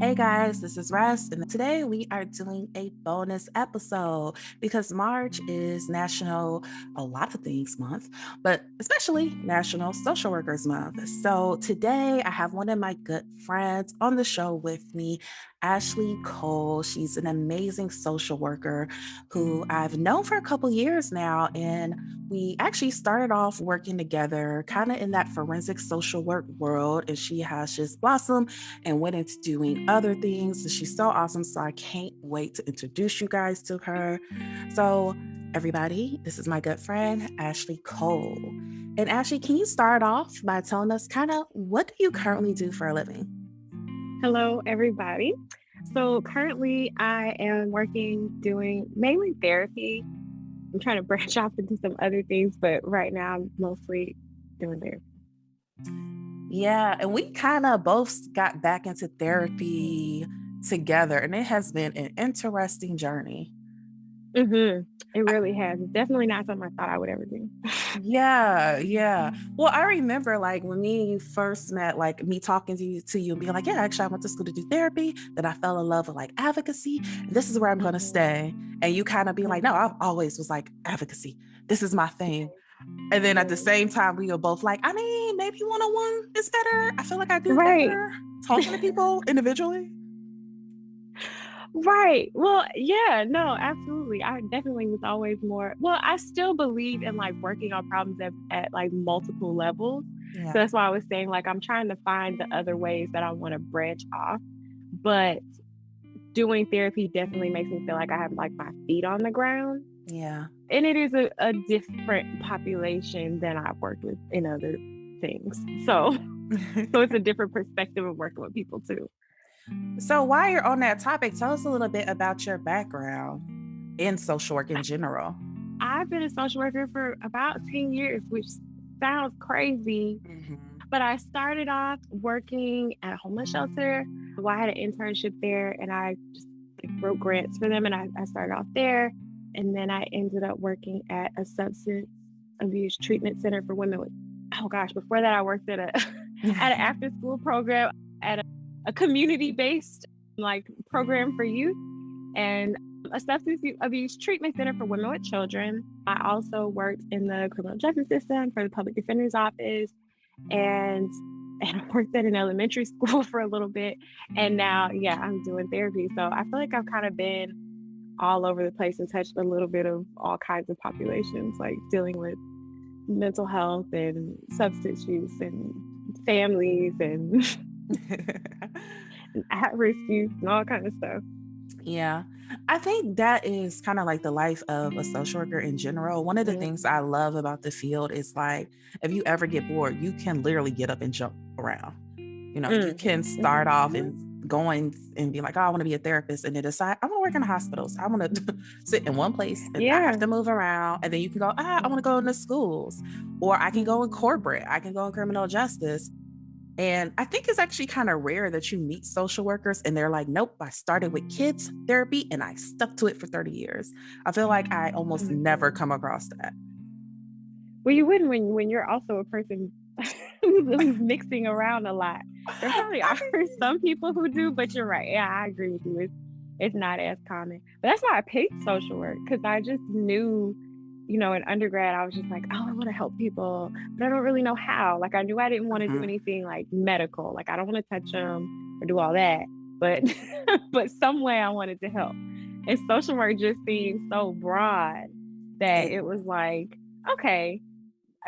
Hey guys, this is Russ, and today we are doing a bonus episode because March is National A Lot of Things Month, but especially National Social Workers Month. So today I have one of my good friends on the show with me, Ashley Cole. She's an amazing social worker who I've known for a couple years now, and we actually started off working together kind of in that forensic social work world, and she has just blossomed and went into doing other things. And she's so awesome. So I can't wait to introduce you guys to her. So, everybody, this is my good friend, Ashley Cole. And Ashley, can you start off by telling us kind of what do you currently do for a living? Hello, everybody. So currently I am doing mainly therapy. I'm trying to branch off into some other things, but right now I'm mostly doing therapy. Yeah, and we kind of both got back into therapy together, and it has been an interesting journey. It really has. It's definitely not something I thought I would ever do. Yeah, yeah. Well, I remember like when me and you first met, like me talking to you and being like, yeah, actually, I went to school to do therapy. Then I fell in love with like advocacy. And this is where I'm going to Mhm, stay. And you kind of be like, no, mhm. I've always was like advocacy. This is my thing. Right, And then at the right. same time, we were both like, I mean, maybe one-on-one is better. I feel like I do Right. better talking to people individually. Right. Well, yeah, no, absolutely. I definitely was always more, well, I still believe in like working on problems at like multiple levels. So Yeah. that's why I was saying like I'm trying to find the other ways that I want to branch off. But doing therapy definitely makes me feel like I have like my feet on the ground. Yeah. And it is a different population than I've worked with in other things. So it's a different perspective of working with people too. So while you're on that topic, tell us a little bit about your background in social work in general. I've been a social worker for about 10 years, which sounds crazy, Mhm. but I started off working at a homeless shelter. Well, I had an internship there and I just like, wrote grants for them and I started off there. And then I ended up working at a substance abuse treatment center for women with, oh gosh, before that I worked at a at an after school program at a community based like program for youth and a substance abuse treatment center for women with children. I also worked in the criminal justice system for the public defender's office and I worked at an elementary school for a little bit. And now, yeah, I'm doing therapy. So I feel like I've kind of been all over the place and touched a little bit of all kinds of populations, like dealing with mental health and substance use and families and at-risk youth and all kind of stuff. Yeah. I think that is kind of like the life of a social worker in general. One of the things I love about the field is like, if you ever get bored, you can literally get up and jump around. You can start Mhm. off and going and be like, oh, I want to be a therapist. And then decide, I want to work in a hospital. So I want to sit in one place and not have Yeah. to move around. And then you can go, I want to go into schools, or I can go in corporate, I can go in criminal justice. And I think it's actually kind of rare that you meet social workers and they're like, nope, I started with kids therapy and I stuck to it for 30 years. I feel like I almost never Mhm. come across that. Well, you wouldn't when you're also a person who's mixing around a lot. There probably I are some people who do, but you're right. Yeah, I agree with you. It's not as common. But that's why I picked social work because I just knew, in undergrad, I was just like, oh, I want to help people, but I don't really know how. Like, I knew I didn't want to do Mhm. anything like medical. Like, I don't want to touch them or do all that. But, but some way I wanted to help. And social work just seemed so broad that It- it was like, okay,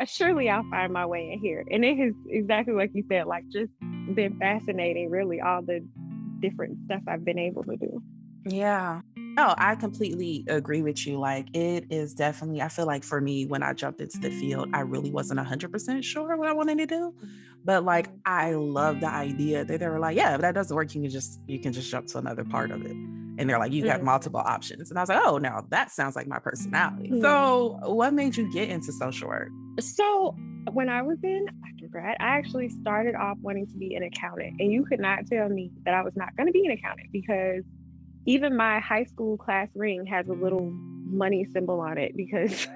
surely I'll find my way in here. And it has exactly like you said, like just been fascinating, really, all the different stuff I've been able to do. yeah. No, I completely agree with you. Like, it is definitely, I feel like for me, when I jumped into the field, I really wasn't 100% sure what I wanted to do. But like, Mhm. I love the idea that they were like, yeah, if that doesn't work, you can just jump to another part of it. And they're like, you got multiple Mhm. options. And I was like, oh, now that sounds like my personality. Mhm. So, what made you get into social work? So when I was in undergrad, I actually started off wanting to be an accountant. And you could not tell me that I was not going to be an accountant because even my high school class ring has a little money symbol on it because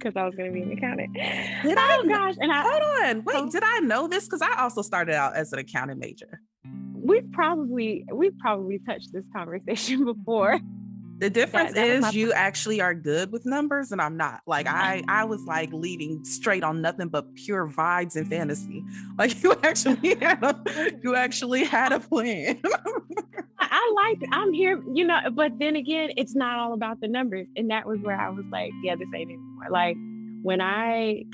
I was going to be an accountant. Did Oh gosh, and I hold on, wait, oh did I know this? Because I also started out as an accounting major. we've probably touched this conversation before. The difference That was my is you actually are good with numbers and I'm not. Like I was like leading straight on nothing but pure vibes and fantasy. Like you actually had a plan. I like I'm here, but then again, it's not all about the numbers. And that was where I was like, yeah, this ain't anymore. Like when I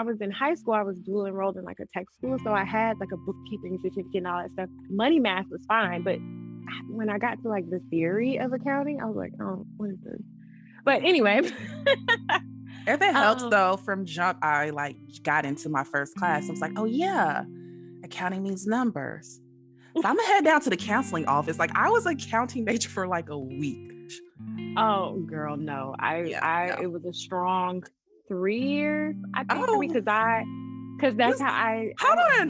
was in high school, I was dual enrolled in like a tech school. So I had like a bookkeeping certificate and all that stuff. Money math was fine. But when I got to like the theory of accounting, I was like, oh, what is this? But anyway, If it helps um, though, from jump, I like got into my first class. I was like, oh yeah, accounting means numbers. So I'm gonna head down to the counseling office. Like I was a counting major for like a week. oh girl, no. Yeah, It was a strong 3 years, I think, for me, oh, because that's you, how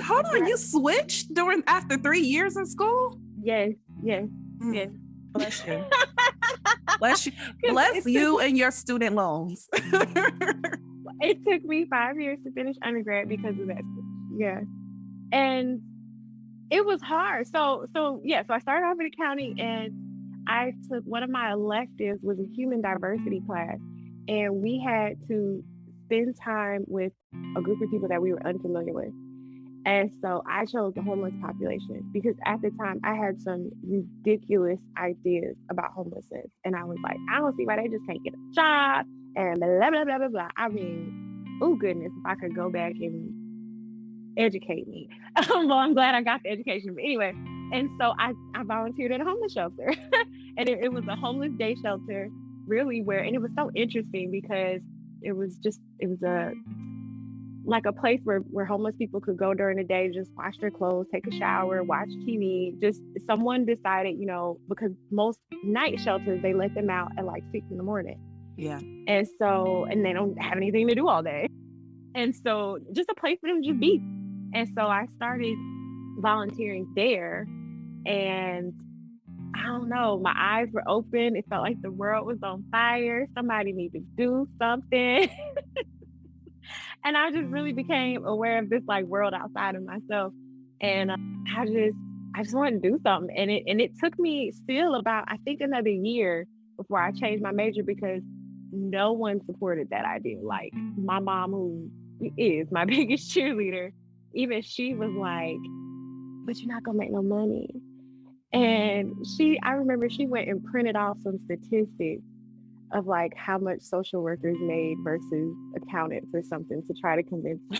hold I on. You switched during after 3 years in school? yes, yes, yes. Mm, bless you. Bless you. 'Cause Bless you and your student loans. it took me 5 years to finish undergrad because of that. Yeah. And it was hard. So I started off in accounting, and I took one of my electives was a human diversity class, and we had to spend time with a group of people that we were unfamiliar with. And so I chose the homeless population because at the time I had some ridiculous ideas about homelessness. And I was like, I don't see why they just can't get a job and blah, blah, blah, blah, blah. I mean, oh goodness, if I could go back and educate me. Well, I'm glad I got the education. But anyway, and so I volunteered at a homeless shelter. And it was a homeless day shelter, really, and it was so interesting because it was a like a place where homeless people could go during the day, just wash their clothes, take a shower, watch TV. Just someone decided, because most night shelters, they let them out at like 6 in the morning. Yeah. And they don't have anything to do all day. And so just a place for them to just be. And so I started volunteering there, and I don't know, my eyes were open. It felt like the world was on fire. Somebody needed to do something. And I just really became aware of this like world outside of myself. And I just wanted to do something. And it took me still about, I think, another year before I changed my major because no one supported that idea. Like my mom, who is my biggest cheerleader, even she was like, but you're not gonna make no money. And I remember she went and printed off some statistics of like how much social workers made versus accountants or something to try to convince me.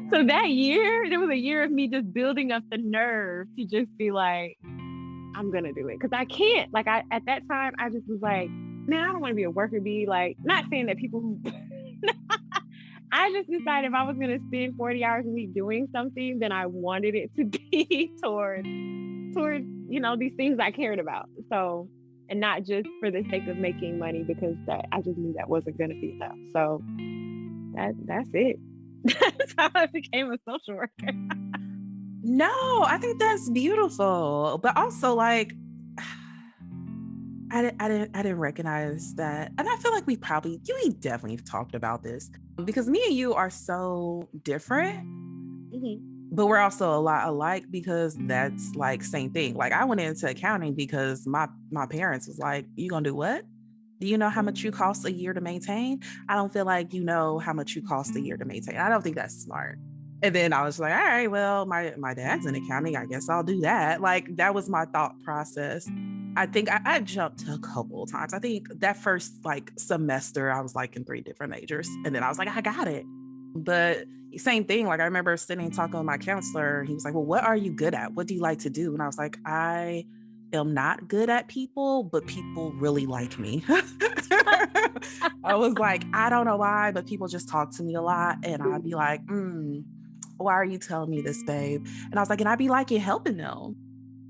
So that year, there was a year of me just building up the nerve to just be like, I'm gonna do it. Cause I can't, like at that time, I just was like, man, I don't want to be a worker bee. Like, not saying that people who I just decided if I was gonna spend 40 hours a week doing something, then I wanted it to be toward, these things I cared about. So, and not just for the sake of making money, because I just knew that wasn't gonna be enough. So that's it. That's how I became a social worker. No, I think that's beautiful. But also like I didn't recognize that. And I feel like we definitely talked about this because me and you are so different, but we're also a lot alike because that's like same thing. Like I went into accounting because my parents was like, you gonna do what? Do you know how much you cost a year to maintain? I don't feel like you know how much you cost a year to maintain. I don't think that's smart. And then I was like, all right, well, my dad's in accounting. I guess I'll do that. Like that was my thought process. I think I jumped a couple of times. I think that first like semester, I was like in 3 different majors. And then I was like, I got it. But same thing. Like I remember sitting talking with my counselor. He was like, well, what are you good at? What do you like to do? And I was like, I am not good at people, but people really like me. I was like, I don't know why, but people just talk to me a lot. And I'd be like, why are you telling me this, babe? And I was like, and I'd be liking helping them.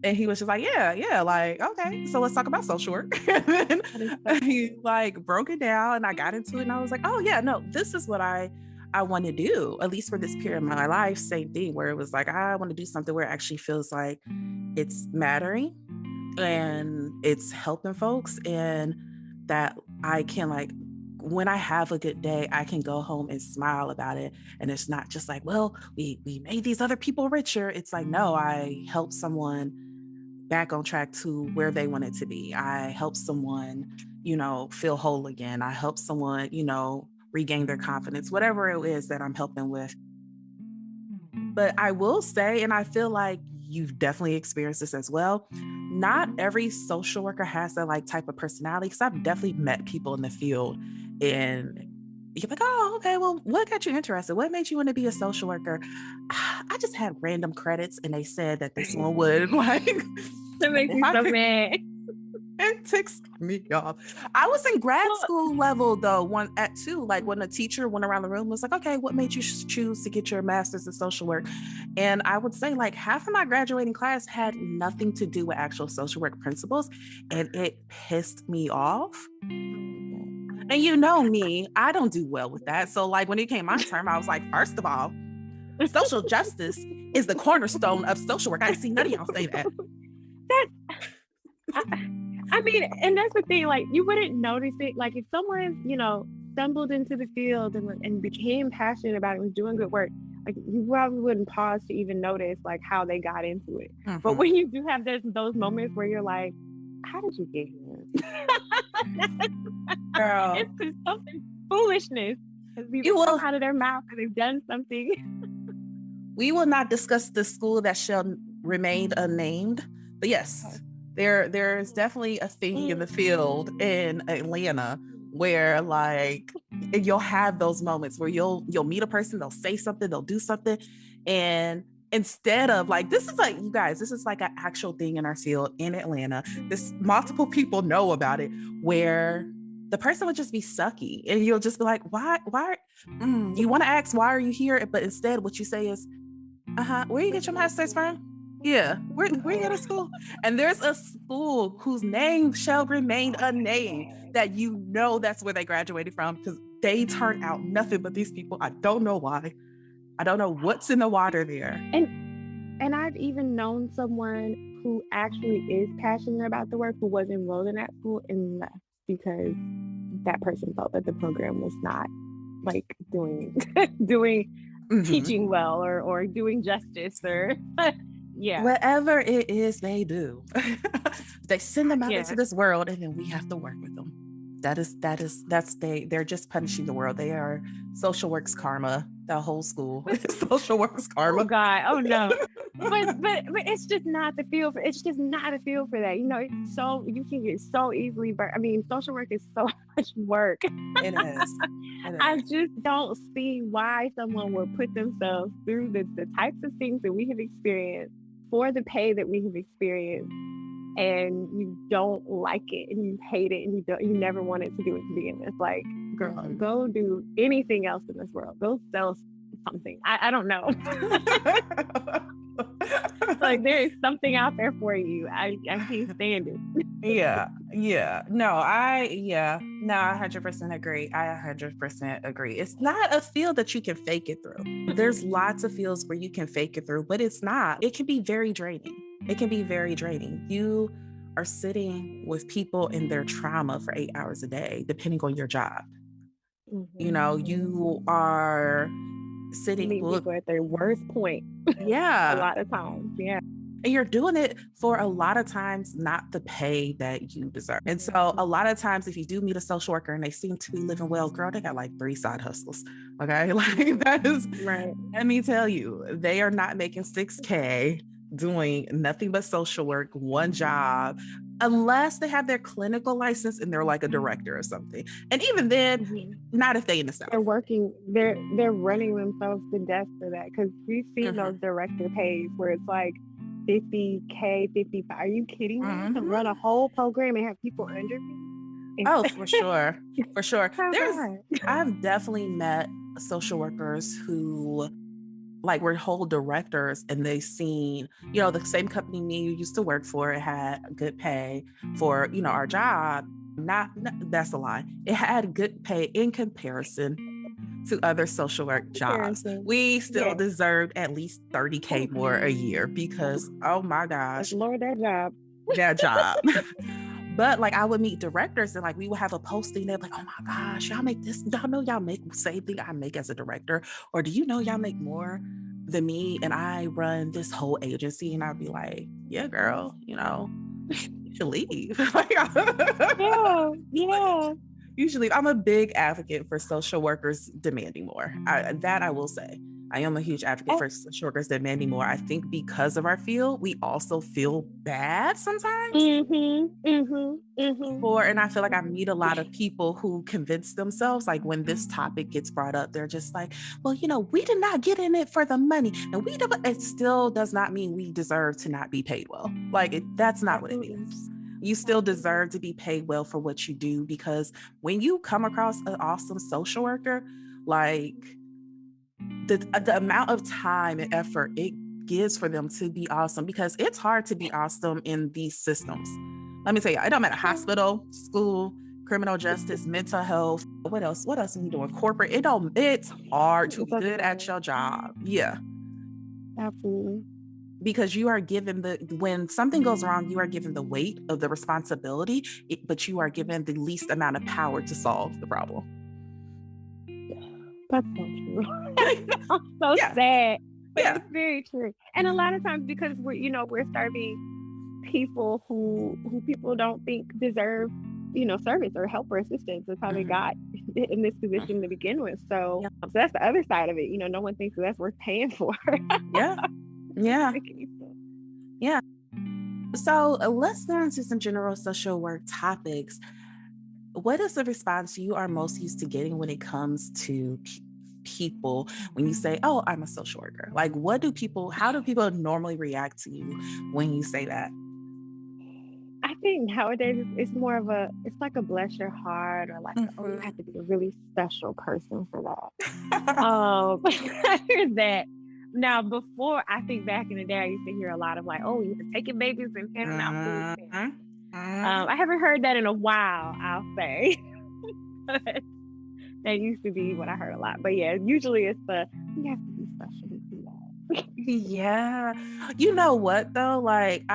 And he was just like, yeah, like, okay, so let's talk about social work. And then he like broke it down and I got into it and I was like, oh yeah, no, this is what I want to do, at least for this period of my life. Same thing where it was like, I want to do something where it actually feels like it's mattering and it's helping folks and that I can like when I have a good day, I can go home and smile about it. And it's not just like, well, we made these other people richer. It's like, no, I helped someone back on track to where they wanted to be. I helped someone, feel whole again. I helped someone, regain their confidence, whatever it is that I'm helping with. But I will say, and I feel like you've definitely experienced this as well, not every social worker has that like type of personality. Cause I've definitely met people in the field and you're like, oh, okay, well, what got you interested? What made you want to be a social worker? I just had random credits and they said that this one would like, That makes if me I so could, mad. it ticks me off. I was in grad Well, school level though, one at two, like when the teacher went around the room, was like, okay, what made you choose to get your master's in social work? And I would say like half of my graduating class had nothing to do with actual social work principles. And it pissed me off. And you know me, I don't do well with that. So like when it came my term, I was like, first of all, social justice is the cornerstone of social work. I didn't see none of y'all say that. that I, I mean, and that's the thing. Like, you wouldn't notice it. Like, if someone, stumbled into the field and became passionate about it, was doing good work, like you probably wouldn't pause to even notice like how they got into it. But Mhm. when you do have those moments where you're like, how did you get here? Girl, It's just something foolishness has you either come will out of their mouth or they've done something. we will not discuss the school that shall remain unnamed. But yes, there's definitely a thing in the field in Atlanta where like you'll have those moments where you'll meet a person, they'll say something, they'll do something, and instead of like this is like you guys, this is like an actual thing in our field in Atlanta. This multiple people know about it where the person would just be sucky and you'll just be like, why you want to ask why are you here, but instead what you say is where you get your master's from? Yeah. Where you go to school? And there's a school whose name shall remain unnamed that that's where they graduated from because they turn out nothing but these people. I don't know why. I don't know what's in the water there. And I've even known someone who actually is passionate about the work who was enrolled in that school and left because that person felt that the program was not like doing doing Mhm. teaching well or doing justice or yeah. Whatever it is they do, they send them out into Yeah. this world and then we have to work with them. They're just punishing the world. They are social works karma. The whole school is social works Oh karma. God. Oh no. But it's just not the feel for it's just not a feel for that. It's so you can get so easily I mean, social work is so much work. It is. It I is. just don't see why someone would put themselves through the types of things that we have experienced for the pay that we have experienced and you don't like it and you hate it and you never wanted to do it to begin with. Like, girl, Mhm. go do anything else in this world. Go sell something. I don't know. Like there is something out there for you. I can't stand it. Yeah, yeah. No, I 100% agree. I 100% agree. It's not a field that you can fake it through. There's lots of fields where you can fake it through, but it's not. It can be very draining. It can be very draining. You are sitting with people in their trauma for 8 hours a day, depending on your job. You are You sitting, meet look, people at their worst point a yeah, lot of times. Yeah. and you're doing it for a lot of times not the pay that you deserve. And so a lot of times if you do meet a social worker and they seem to be living well, girl, they got like 3 side hustles. Okay. Like that is, Right. let me tell you, they are not making 6K doing nothing but social work, one job, unless they have their clinical license and they're like a director or something. And even then, Mhm. not if they in the They're South. working. They're running themselves to death for that because we've seen those Mhm. director pays where it's like 50K, 55. Are you kidding me? To run a Mhm. whole program and have people under me? Oh, for sure. For sure. Oh God. I've definitely met social workers who like were whole directors and they seen, the same company me and you used to work for, it had good pay for, our job. That's a lie. It had good pay in comparison to other social work jobs. Comparison. We still Yeah. deserved at least 30K more a year because, oh my Like, gosh, Lord, that job. that job. But like I would meet directors and like we would have a posting. They're like, oh my gosh, y'all make this. Y'all know y'all make the same thing I make as a director. Or do you know y'all make more than me? And I run this whole agency. And I'd be like, yeah, girl, you should leave. Yeah, yeah. Usually, I'm a big advocate for social workers demanding more. That I will say. I am a huge advocate for social workers demanding more. I think because of our field, we also feel bad sometimes and I feel like I meet a lot of people who convince themselves, like when this topic gets brought up, they're just like, well, we did not get in it for the money. And it still does not mean we deserve to not be paid well. That's not what it Absolutely. means. You still deserve to be paid well for what you do, because when you come across an awesome social worker, like the amount of time and effort it gives for them to be awesome, because it's hard to be awesome in these systems. Let me tell you, it don't matter hospital, school, criminal justice, mental health. What else? What else are we doing? Corporate. It's hard to be good at your job. Yeah. Absolutely. Because you are given when something goes wrong, you are given the weight of the responsibility, but you are given the least amount of power to solve the problem. That's so true. I'm so sad, but it's very true. And a lot of times, because we're serving people who people don't think deserve, service or help or assistance. That's how they got in this position to begin with. So that's the other side of it. No one thinks that's worth paying for. Yeah. Yeah. So let's get into some general social work topics. What is the response you are most used to getting when it comes to people when you say, oh, I'm a social worker? Like, how do people normally react to you when you say that? I think nowadays it's more of it's like a bless your heart, or like, oh, you have to be a really special person for that. I hear that. Now, before, I think back in the day, I used to hear a lot of like, oh, you're taking babies and handing out food stamps. I haven't heard that in a while, I'll say. That used to be what I heard a lot. But yeah, usually it's you have to be special to do that. Yeah. You know what though? Like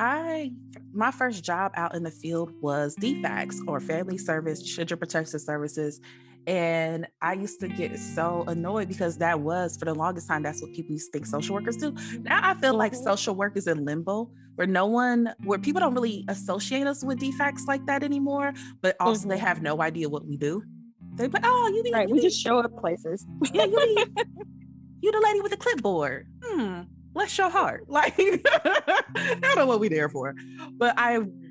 my first job out in the field was DFACS, or Family Service Children Protective Services. And I used to get so annoyed because that was, for the longest time, that's what people used to think social workers do. Now I feel like social work is in limbo, where people don't really associate us with DFACS like that anymore, but also they have no idea what we do. We just show up places. Yeah, you the lady with the clipboard. Bless your heart. Like, I don't know what we there for. But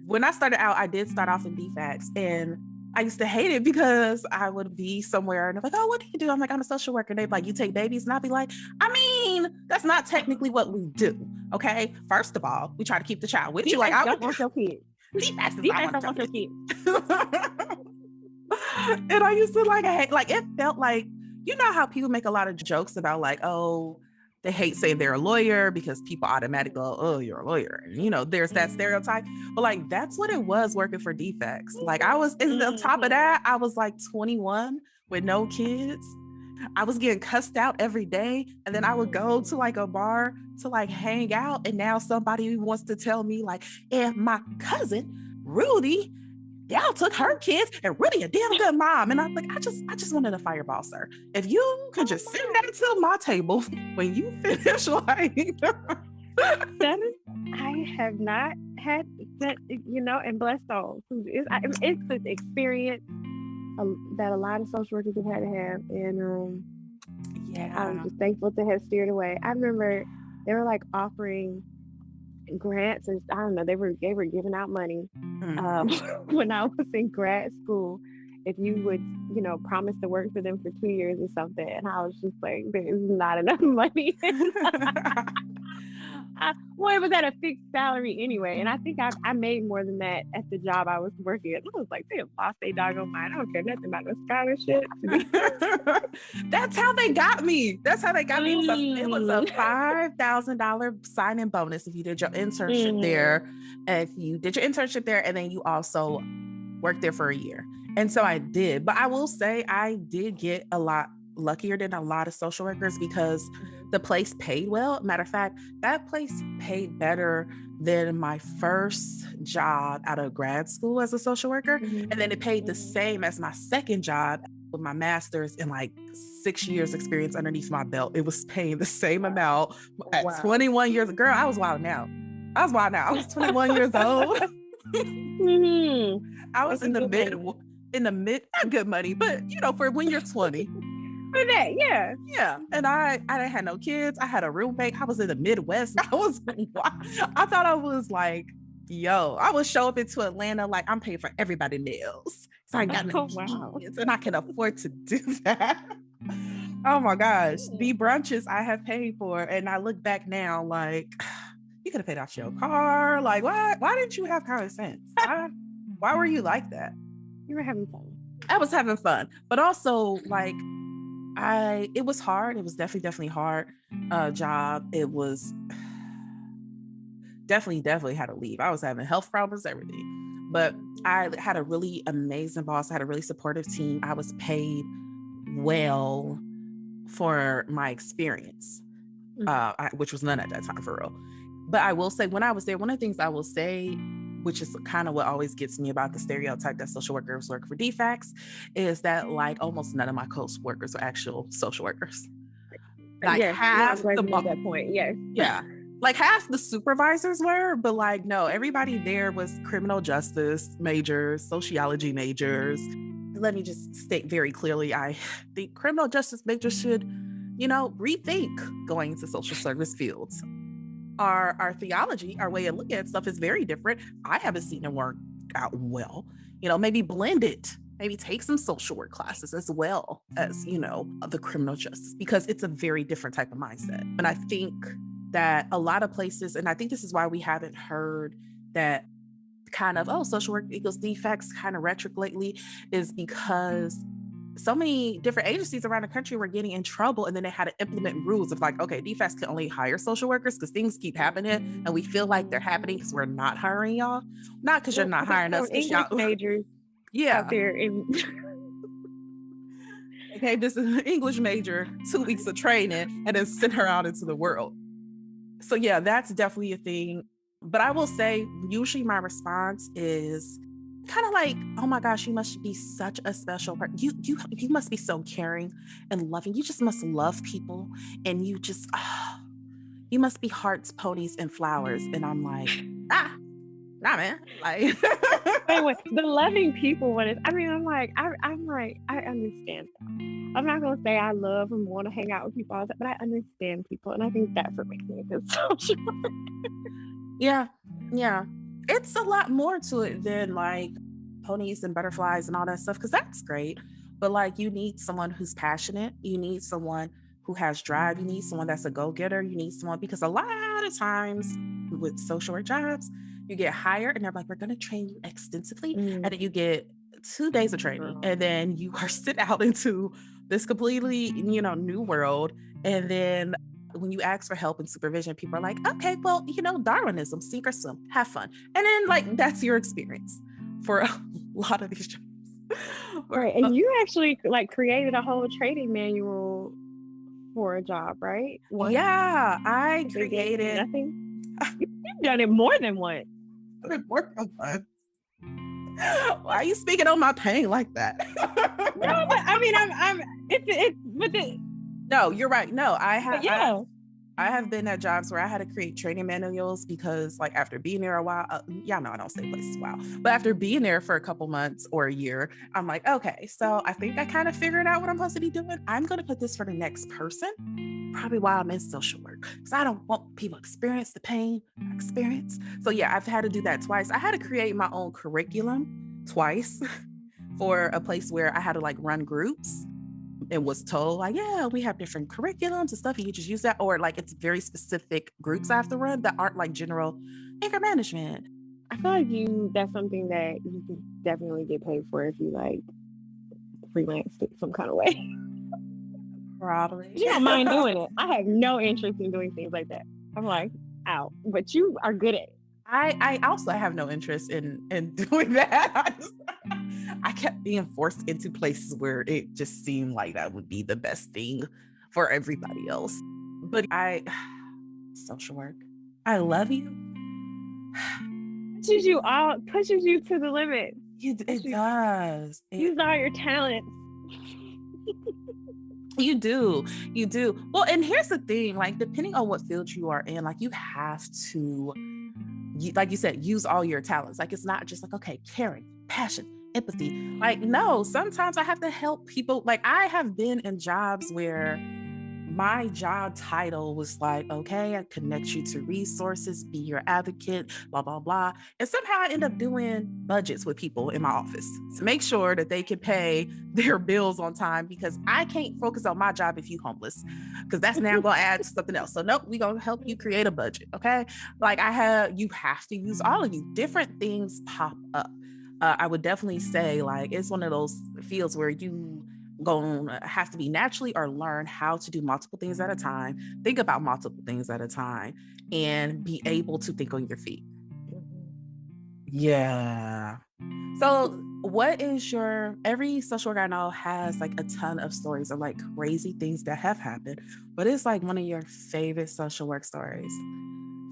when I started out, I did start off in DFACS, and I used to hate it because I would be somewhere and they're like, oh, what do you do? I'm like, I'm a social worker. They'd be like, you take babies? And I'd be like, I mean, that's not technically what we do. Okay. First of all, we try to keep the child with you. Like, I don't want your kids. DFACS don't want your kids. And I used to it felt like, you know how people make a lot of jokes about like, oh, they hate saying they're a lawyer because people automatically go, oh, you're a lawyer. And, there's that stereotype. But like, that's what it was working for DFACS. Like I was, and on top of that, I was like 21 with no kids. I was getting cussed out every day. And then I would go to like a bar to like hang out. And now somebody wants to tell me like, and my cousin, Rudy, y'all took her kids and really a damn good mom. And I'm like, I just wanted a fireball, sir. If you could just send that to my table when you finish, like. I have not had that, and bless souls. It's an experience that a lot of social workers have had to have. And I'm just thankful to have steered away. I remember they were like offering grants, and I don't know, they were giving out money when I was in grad school, if you would promise to work for them for 2 years or something. And I was just like, there's not enough money. It was at a fixed salary anyway, and I think I made more than that at the job I was working at. I was like, they have lost their doggone mind. I don't care nothing about no scholarship. That's how they got me. It was a $5,000 sign-in bonus if you did your internship there. If you did your internship there, and then you also worked there for a year. And so I did. But I will say I did get a lot luckier than a lot of social workers because Mhm. the place paid well. Matter of fact, that place paid better than my first job out of grad school as a social worker. Mhm. And then it paid the Mhm. same as my second job with my master's and like 6 years experience underneath my belt. It was paying the same Wow. amount at Wow. 21 years. Girl, I was wild now. I was wild now. I was 21 years old. Mhm. I was That's a good money. in the mid, not good money, but for when you're 20. For that, yeah. Yeah. And I didn't have no kids. I had a roommate. I was in the Midwest. I thought I was like, yo, I would show up into Atlanta like I'm paying for everybody's meals. So I ain't got no Oh, wow. kids and I can afford to do that. Oh my gosh. The brunches I have paid for. And I look back now like you could have paid off your car. Like, why didn't you have common sense? Why were you like that? You were having fun. I was having fun, but also like it was hard. It was definitely hard job. It was definitely had to leave. I was having health problems, everything. But I had a really amazing boss. I had a really supportive team. I was paid well for my experience, Mhm. which was none at that time for real. But I will say, when I was there, one of the things I will say, which is kind of what always gets me about the stereotype that social workers work for DFACs, is that like almost none of my co-workers are actual social workers. Like Yes, and I half was glad the you made that point. Yes. yeah, like half the supervisors were, but like no, everybody there was criminal justice majors, sociology majors. Let me just state very clearly, I think criminal justice majors should, rethink going into social service fields. Our theology, our way of looking at stuff is very different. I haven't seen it work out well. Maybe blend it, maybe take some social work classes as well as, the criminal justice, because it's a very different type of mindset. And I think that a lot of places, and I think this is why we haven't heard that kind of, social work equals defects kind of rhetoric lately, is because so many different agencies around the country were getting in trouble, and then they had to implement rules of like, okay, DFACs can only hire social workers because things keep happening and we feel like they're happening because we're not hiring y'all. Not because you're Well, not okay, hiring so us, because English y'all, majors out yeah. there in Okay, this is an English major, 2 weeks of training, and then send her out into the world. So yeah, that's definitely a thing. But I will say, usually my response is kind of like, "Oh my gosh, you must be such a special person. You must be so caring and loving. You just must love people, and you must be hearts, ponies, and flowers." And I'm like, nah, man. Like, wait, the loving people one is. I mean, I'm like, I understand. I'm not gonna say I love and want to hang out with people all the time, but I understand people, and I think that's what makes me a good social. yeah, yeah. It's a lot more to it than like ponies and butterflies and all that stuff, because that's great. But like, you need someone who's passionate. You need someone who has drive. You need someone that's a go getter. You need someone, because a lot of times with social work jobs, you get hired and they're like, we're going to train you extensively. And Mm. then you get 2 days of training and then you are sent out into this completely, new world. And then when you ask for help and supervision, people are like, okay, well, Darwinism, sink or swim, have fun. And then like, that's your experience for a lot of these jobs. Right, and you actually like created a whole training manual for a job, right? Once Yeah, I they gave you created nothing. You've done it more than once. work on fun. Why are you speaking on my pain like that? No, but I mean, I'm it's but the No, you're right. No, but yeah. I have been at jobs where I had to create training manuals because, like, after being there a while, yeah, no, I don't say places a while, but after being there for a couple months or a year, I'm like, okay, so I think I kind of figured out what I'm supposed to be doing. I'm going to put this for the next person, probably while I'm in social work, because I don't want people to experience the pain I experience. So yeah, I've had to do that twice. I had to create my own curriculum twice for a place where I had to like run groups and was told like, yeah, we have different curriculums and stuff. You can just use that. Or like, it's very specific groups I have to run that aren't like general anger management. I feel like that's something that you can definitely get paid for if you like freelance it some kind of way. Probably. You don't mind doing it. I have no interest in doing things like that. I'm like, out. But you are good at it. I also have no interest in doing that. I kept being forced into places where it just seemed like that would be the best thing for everybody else. But I social work. I love you. Pushes you to the limit. It does. Use all your talents. You do. You do. Well, and here's the thing, like depending on what field you are in, like you have to like you said, use all your talents. Like it's not just like, okay, caring, passion, empathy. Like, no, sometimes I have to help people. Like I have been in jobs where my job title was like, okay, I connect you to resources, be your advocate, blah, blah, blah. And somehow I end up doing budgets with people in my office to make sure that they can pay their bills on time because I can't focus on my job if you homeless, because that's now going to add to something else. So nope, we're going to help you create a budget. Okay. Like you have to use all of you. Different things pop up. I would definitely say like, it's one of those fields where you gonna have to be naturally or learn how to do multiple things at a time, think about multiple things at a time, and be able to think on your feet. Yeah. So what is every social worker I know has like a ton of stories of like crazy things that have happened, but it's like one of your favorite social work stories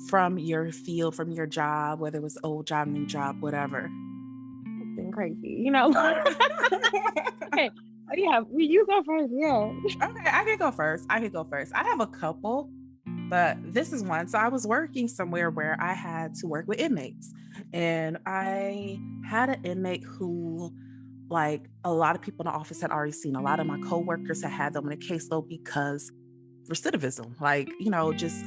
from your field, from your job, whether it was old job, new job, whatever. It's been crazy, Okay. Oh, yeah, you go first. Yeah. Okay, I can go first. I have a couple, but this is one. So I was working somewhere where I had to work with inmates, and I had an inmate who, like, a lot of people in the office had already seen. A lot of my coworkers had them in a caseload because recidivism, like, just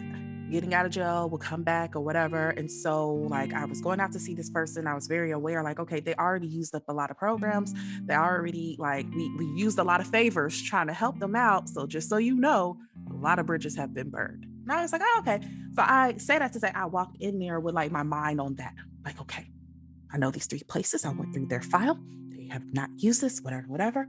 getting out of jail, will come back or whatever. And so, like, I was going out to see this person. I was very aware, like, okay, they already used up a lot of programs. They already, like, we used a lot of favors trying to help them out. So, just so you know, a lot of bridges have been burned. And I was like, oh, okay. So, I say that to say I walked in there with, like, my mind on that. Like, okay, I know these 3 places. I went through their file. They have not used this, whatever, whatever.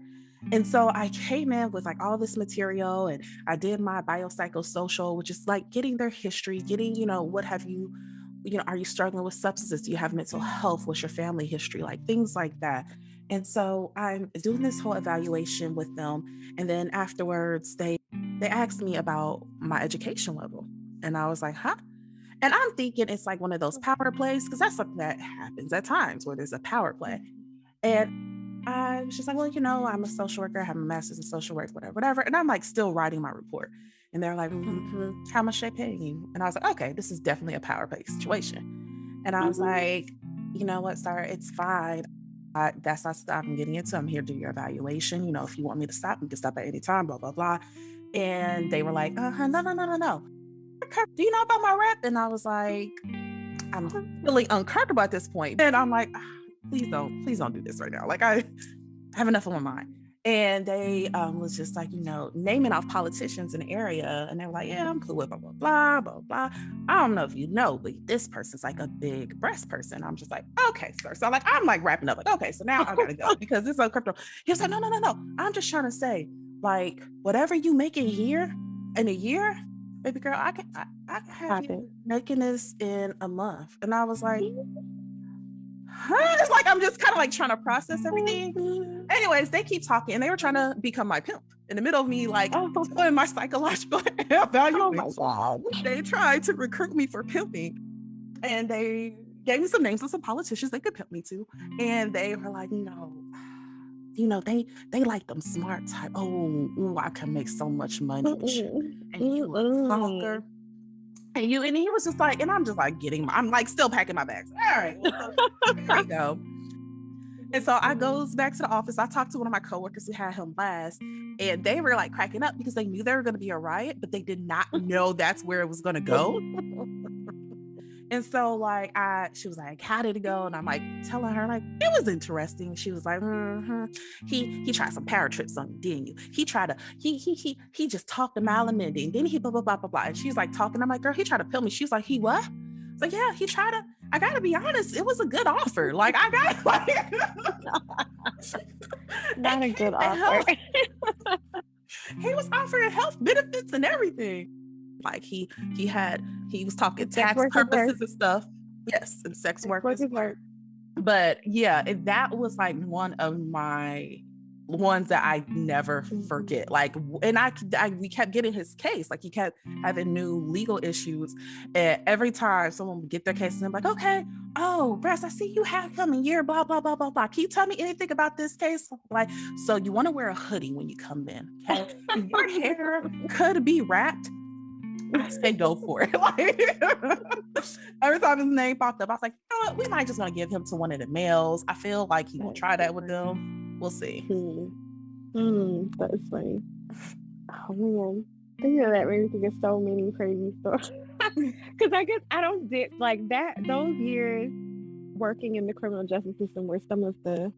And so I came in with like all this material and I did my biopsychosocial, which is like getting their history, getting, what have you, are you struggling with substances? Do you have mental health? What's your family history? Like things like that. And so I'm doing this whole evaluation with them. And then afterwards, they asked me about my education level. And I was like, huh? And I'm thinking it's like one of those power plays, because that's something that happens at times where there's a power play. And I was just like, well, I'm a social worker, I have a master's in social work, whatever, whatever. And I'm like still writing my report. And they're like, how much they paying you? And I was like, okay, this is definitely a power play situation. And I was like, you know what, sir, it's fine. That's not stuff I'm getting into. I'm here to do your evaluation. If you want me to stop, you can stop at any time, blah, blah, blah. And they were like, no, no, no, no, no. Do you know about my rep? And I was like, I'm feeling uncomfortable at this point. And I'm like, please don't do this right now. Like I have enough on my mind. And they was just like, naming off politicians in the area. And they're like, yeah, I'm cool with blah, blah, blah, blah, blah. I don't know if you know, but this person's like a big breast person. I'm just like, okay, sir. So I'm like wrapping up like, okay, so now I gotta go because this is uncomfortable. He was like, no, no, no, no. I'm just trying to say, like, whatever you make in a year, baby girl, I can have you making this in a month. And I was like, it's like I'm just kind of like trying to process everything. Anyways, they keep talking and they were trying to become my pimp in the middle of me like doing my psychological evaluation. Oh my God. They tried to recruit me for pimping and they gave me some names of some politicians they could pimp me to. And they were like, they like them smart type. Oh, I can make so much money. And you a fucker. And he was just like, and I'm just like I'm like still packing my bags. All right, here we go. And so I goes back to the office. I talked to one of my coworkers who had him last, and they were like cracking up because they knew there were going to be a riot, but they did not know that's where it was going to go. And so like she was like, how did it go? And I'm like telling her like, it was interesting. She was like, he tried some power trips on you, didn't you? He tried to, he just talked a mile a minute and then he blah, blah, blah, blah, blah. And she's like talking. I'm like, girl, he tried to pill me. She's like, he what? It's like, yeah, he tried to, I gotta be honest, it was a good offer. Like I got like not a good offer. He was offering health benefits and everything. Like he was talking tax purposes and stuff. Yes, and sex work. But yeah, that was like one of my ones that I never Mhm. forget. Like, we kept getting his case. Like, he kept having new legal issues, and every time someone would get their case, and I'm like, okay, oh, Bress, I see you have come in year, blah blah blah blah blah. Can you tell me anything about this case? Like, so you want to wear a hoodie when you come in, okay? If your hair could be wrapped, I say go for it. Like, every time his name popped up, I was like, you know what? We might just gonna give him to one of the males. I feel like he will That's try so that with funny. them. We'll see. That is funny. Oh man. Thinking of that made me think of so many crazy stories. Because I guess I don't dip like that. Those years working in the criminal justice system were some of the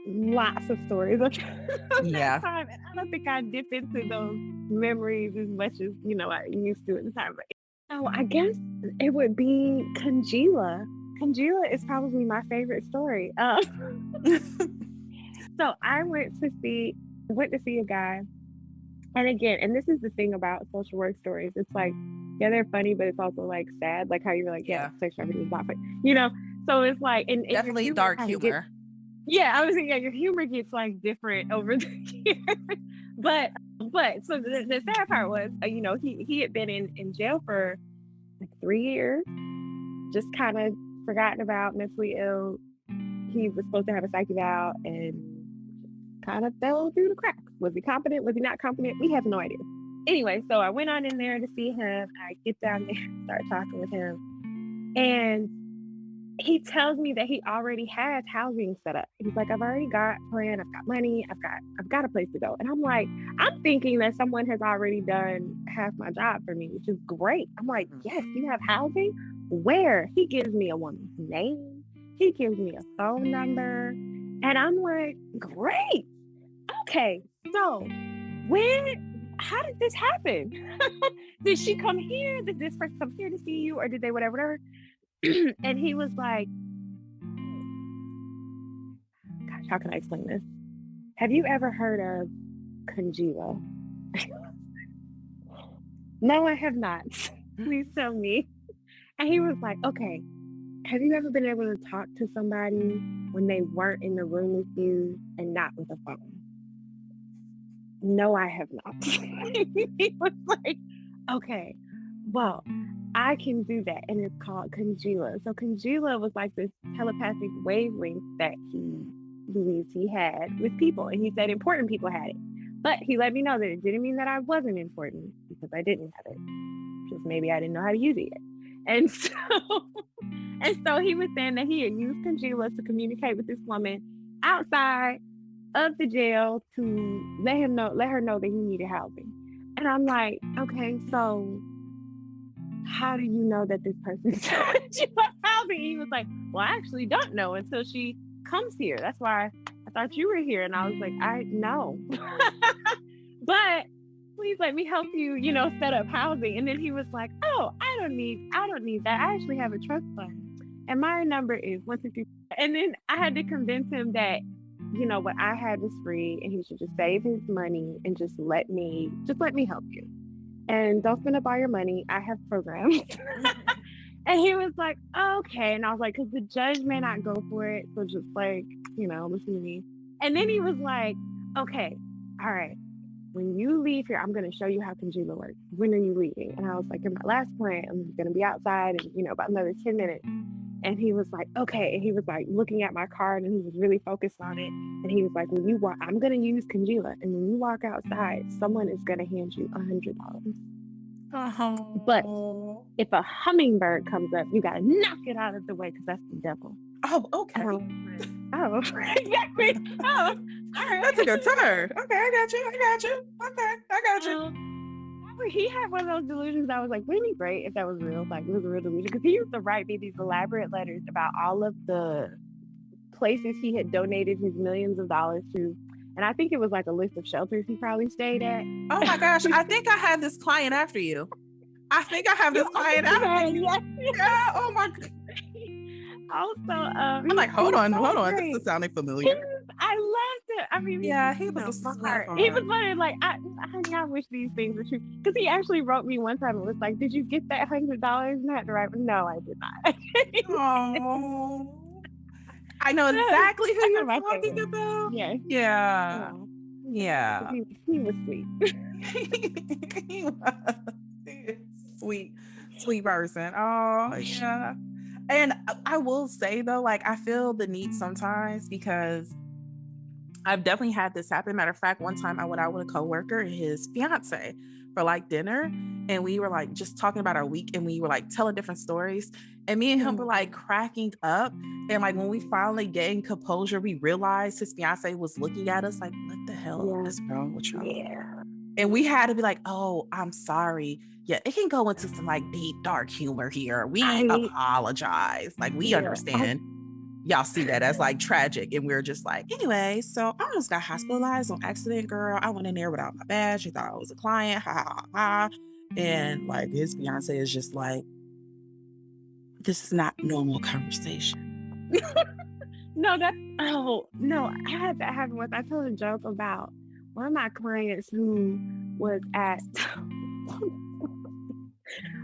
lots of stories of, of that Yeah, time, and I don't think I dip into those memories as much as I used to at the time. But I guess it would be Congeala. Congeala is probably my favorite story. So I went to see a guy. And again, and this is the thing about social work stories. It's like, yeah, they're funny, but it's also like sad. Like how you're like, yeah, yeah, sex trafficking is not funny. You know? So it's like, and your definitely humor dark kind of gets, humor. yeah, I was thinking, yeah, your humor gets like different over the years. but, so the sad part was, he had been in jail for like 3 years, just kind of forgotten about, mentally ill. He was supposed to have a psych eval and kind of fell through the cracks. Was he competent? Was he not competent? We have no idea. Anyway, so I went on in there to see him. I get down there, start talking with him, and he tells me that he already has housing set up. He's like, I've already got plan. I've got money. I've got a place to go. And I'm like, I'm thinking that someone has already done half my job for me, which is great. I'm like, Mhm. yes, you have housing. Where? He gives me a woman's name. He gives me a phone number, and I'm like, great. Okay, so how did this happen? Did she come here? Did this person come here to see you, or did they whatever? And he was like, gosh, how can I explain this? Have you ever heard of congeal? No, I have not. Please tell me. And he was like, okay, have you ever been able to talk to somebody when they weren't in the room with you and not with a phone? No, I have not. He was like, okay, well, I can do that. And it's called Congeala. So Congeala was like this telepathic wavelength that he believes he had with people. And he said important people had it. But he let me know that it didn't mean that I wasn't important because I didn't have it. Just maybe I didn't know how to use it yet. And so he was saying that he had used Congeala to communicate with this woman outside of the jail to let her know that he needed housing. And I'm like, okay, so how do you know that this person she wants housing? He was like, well, I actually don't know until she comes here. That's why I thought you were here. And I was like, I know. But please let me help you, set up housing. And then he was like, oh, I don't need that. I actually have a trust fund. And my number is 163. And then I had to convince him that, what I had was free and he should just save his money and just let me help you. And don't spend up all your money. I have programs. And he was like, okay. And I was like, because the judge may not go for it. So just like, listen to me. And then he was like, okay, all right. When you leave here, I'm going to show you how Congeala works. When are you leaving? And I was like, in my last plan, I'm going to be outside in, about another 10 minutes. And he was like, okay. And he was like looking at my card and he was really focused on it. And he was like, when you walk, I'm going to use Congeala. And when you walk outside, someone is going to hand you $100. But Oh, if a hummingbird comes up, you got to knock it out of the way because that's the devil. oh, okay. Oh, exactly. Oh, all That's a right. good turn. Okay, I got you. I got you. Okay, I got you. He had one of those delusions. I was like, wouldn't it be great if that was real? Like, it was a real delusion. Because he used to write me these elaborate letters about all of the places he had donated his millions of dollars to. And I think it was like a list of shelters he probably stayed at. Oh my gosh, I think I have this client after you. I think I have You this client after you. yes. Yeah. Oh my God. Also, I'm like, hold on, so hold on. This great. is sounding familiar. I loved it. I mean, Yeah, he was a my heart. sweetheart. He was funny. Like, honey, I wish these things were true. Because he actually wrote me one time and was like, "Did you get that $100?" And I had to write, "No, I did not." Oh, I know exactly who That's you're one of my talking favorites. about. Yeah. Yeah. Oh, Yeah. he was sweet. He was. He is sweet, sweet person. Oh, yeah. And I will say though, like I feel the need sometimes because I've definitely had this happen. Matter of fact, one time I went out with a coworker and his fiance for like dinner, and we were like just talking about our week, and we were like telling different stories. And me and him were Mm, like cracking up. And like when we finally gained composure, we realized his fiance was looking at us like, "What the hell yeah. is wrong with y'all?" Yeah. And we had to be like, "Oh, I'm sorry. Yeah, it can go into some like deep, dark humor here. We I apologize. Like, we yeah. I understand y'all see that as like tragic." And we're just like, anyway, so I almost got hospitalized on accident, girl. I went in there without my badge. She thought I was a client. Ha ha ha. And like his fiance is just like, this is not normal conversation. no, that's oh no, I had that happen once. I told a joke about one of my clients who was at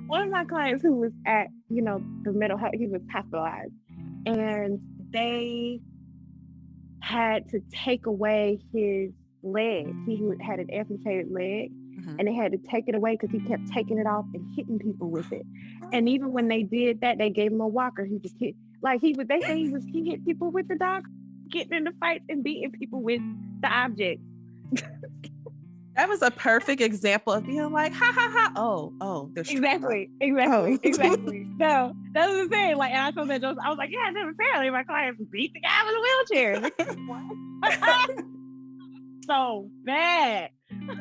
one of my clients who was at, the mental health, he was hospitalized and they had to take away his leg. Had an amputated leg, Mhm. and they had to take it away because he kept taking it off and hitting people with it. And even when they did that, they gave him a walker. He just hit like he would. They say he hit people with the dog, getting into fights and beating people with the object. That was a perfect example of being like, ha ha ha. Oh, there's trauma. Exactly, Oh. exactly, exactly. So that's what I'm saying. Like, and I told that joke. I was like, yeah, apparently my clients beat the guy with a wheelchair. Like, what? So bad.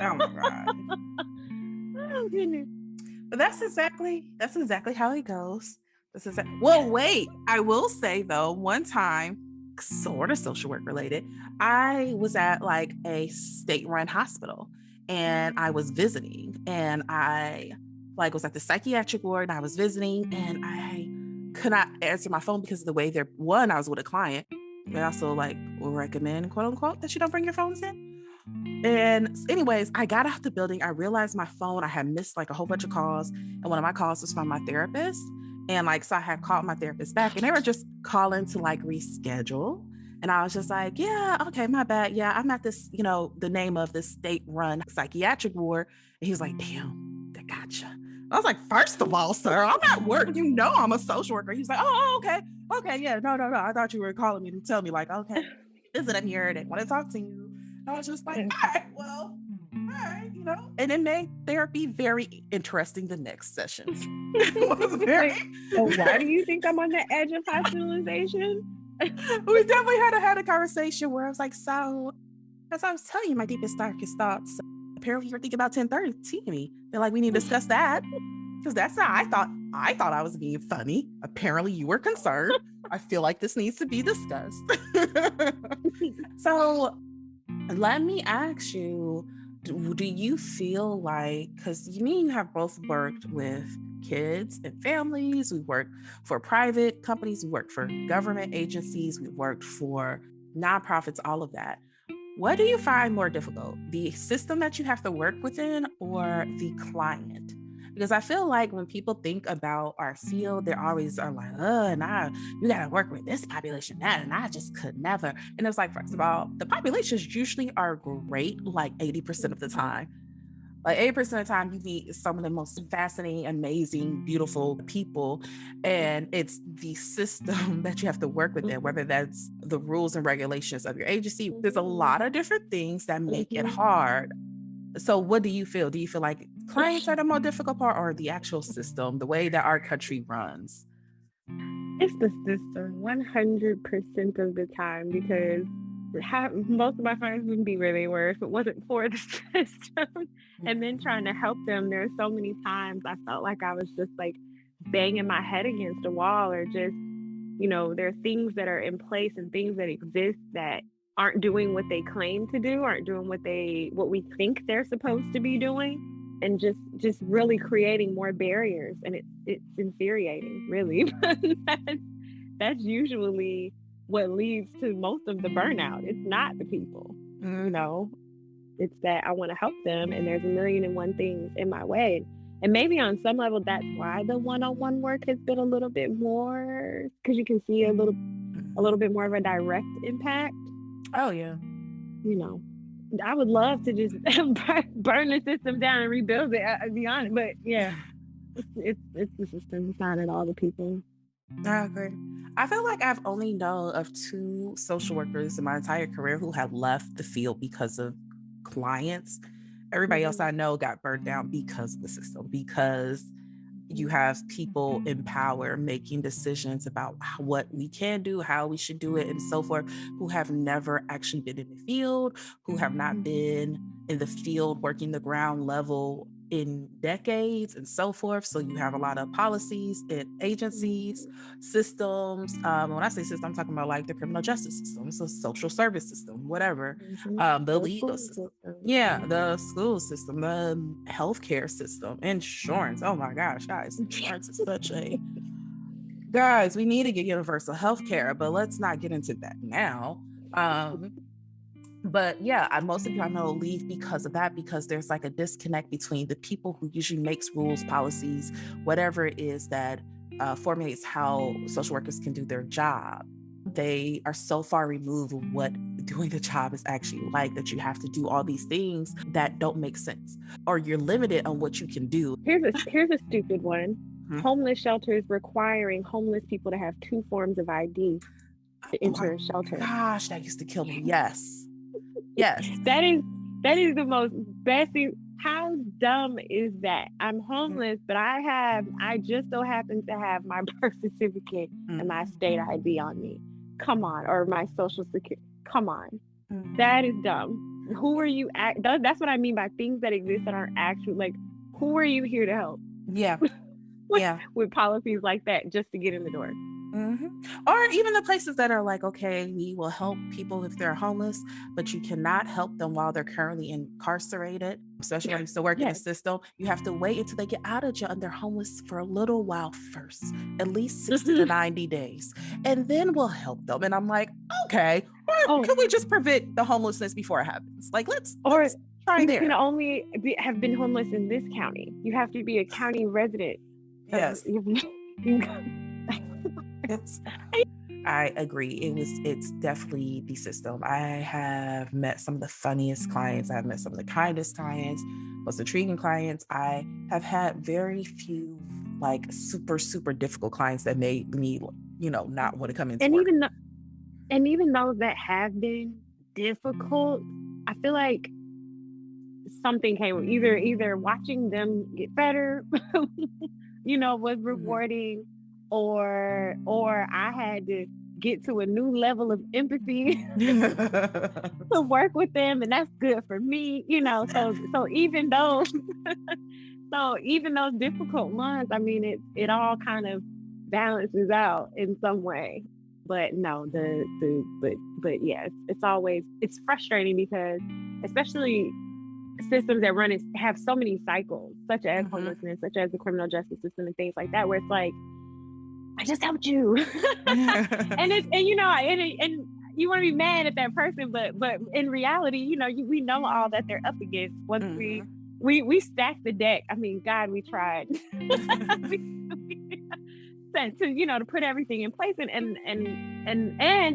Oh my God. Oh goodness. But that's exactly how it goes. Well, wait. I will say though, one time, sort of social work related, I was at like a state-run hospital, and I was visiting, and I like was at the psychiatric ward, and I was visiting, and I could not answer my phone because of the way they're one, I was with a client. They also like will recommend, quote unquote, that you don't bring your phones in. And anyways, I got out the building. I realized my phone, I had missed like a whole bunch of calls. And one of my calls was from my therapist. And like, so I had called my therapist back, and they were just calling to like reschedule. And I was just like, yeah, okay, my bad. Yeah, I'm at this, the name of this state run psychiatric ward. And he was like, damn, they gotcha. I was like, first of all, sir, I'm at work. I'm a social worker. He was like, oh, okay. Okay. Yeah. No, no, no. I thought you were calling me to tell me, like, okay, visit him here. They want to talk to you. I was just like, all right, well, all right. And it made therapy very interesting the next session. It was very, So why do you think I'm on the edge of hospitalization? we definitely had a conversation where I was like, so, as I was telling you my deepest, darkest thoughts, apparently you're thinking about 10:30 to me. They're like, we need to discuss that. Because that's not, I thought I was being funny. Apparently you were concerned. I feel like this needs to be discussed. So let me ask you, do you feel like, because you have both worked with kids and families, we worked for private companies, we worked for government agencies, we worked for nonprofits, all of that. What do you find more difficult, the system that you have to work within or the client? Because I feel like when people think about our field, they always are like, nah, you got to work with this population, that, and I just could never. And it's like, first of all, the populations usually are great like 80% of the time. Like 80% of the time, you meet some of the most fascinating, amazing, beautiful people. And it's the system that you have to work with, whether that's the rules and regulations of your agency. There's a lot of different things that make it hard. So what do you feel? Do you feel like clients are the more difficult part, or the actual system, the way that our country runs? It's the system 100% of the time because most of my friends wouldn't be where they were if it wasn't for the system. And then trying to help them, there are so many times I felt like I was just like banging my head against a wall, or just, there are things that are in place and things that exist that aren't doing what they claim to do, aren't doing what we think they're supposed to be doing, and just really creating more barriers. And it's infuriating, really. That's usually what leads to most of the burnout. It's not the people, it's that I want to help them and there's a million and one things in my way. And maybe on some level that's why the one-on-one work has been a little bit more, because you can see a little a little bit more of a direct impact, Oh yeah. you know, I would love to just burn the system down and rebuild it. I'll be honest, but yeah, it's the system. It's not at all the people. I agree. I feel like I've only known of two social workers in my entire career who have left the field because of clients. Everybody else Mhm. I know got burned down because of the system, because you have people in power making decisions about what we can do, how we should do it, and so forth, who have never actually been in the field, who have not Mhm. been in the field working the ground level in decades, and so forth. So you have a lot of policies and agencies, Mhm. systems. When I say system, I'm talking about like the criminal justice system, so social service system, whatever, Mhm. the The legal school system. system. Yeah, Mhm. the school system, the healthcare system, insurance. Oh my gosh, guys, insurance is such a guys, we need to get universal healthcare, but let's not get into that now. Um, but yeah, most of you I know leave because of that, because there's like a disconnect between the people who usually makes rules, policies, whatever it is that formulates how social workers can do their job. They are so far removed of what doing the job is actually like, that you have to do all these things that don't make sense, or you're limited on what you can do. Here's a stupid one. Hmm. Homeless shelters requiring homeless people to have two forms of ID to Oh my enter a shelter. gosh, that used to kill me. Yes. Yes. That is that is the most best thing. How dumb is that? I'm Mm, homeless, but I just so happen to have my birth certificate and my mm, state ID on me. Come on, or my social security. Come on. That is mm. dumb. Who are you that's what I mean by things that exist that aren't actual, like, who are you here to help Yeah. with Yeah. policies like that just to get in the door? Mhm. Or even the places that are like, okay, we will help people if they're homeless, but you cannot help them while they're currently incarcerated. Especially when you still work in the Yes. system, you have to wait until they get out of jail and they're homeless for a little while first, at least 60 to Mhm. 90 days, and then we'll help them. And I'm like, okay, or Oh, can we just prevent the homelessness before it happens? Like, or let's try you can there. only have been homeless in this county. You have to be a county resident of Yes. you It's I agree. It's definitely the system. I have met some of the funniest clients. I've met some of the kindest clients, most intriguing clients. I have had very few like super, super difficult clients that made me, not want to come into and work. even those that have been difficult, I feel like something came, either watching them get better, was Mhm. rewarding, or I had to get to a new level of empathy to work with them, and that's good for me, so even those difficult months, I mean, it all kind of balances out in some way. But no, but yeah, it's always, it's frustrating because, especially systems that have so many cycles, such as Mhm. homelessness, such as the criminal justice system and things like that, where it's like, I just helped you. And you want to be mad at that person, but in reality, we know all that they're up against once Mhm. we stack the deck. I mean, God, we tried. we, we to put everything in place, and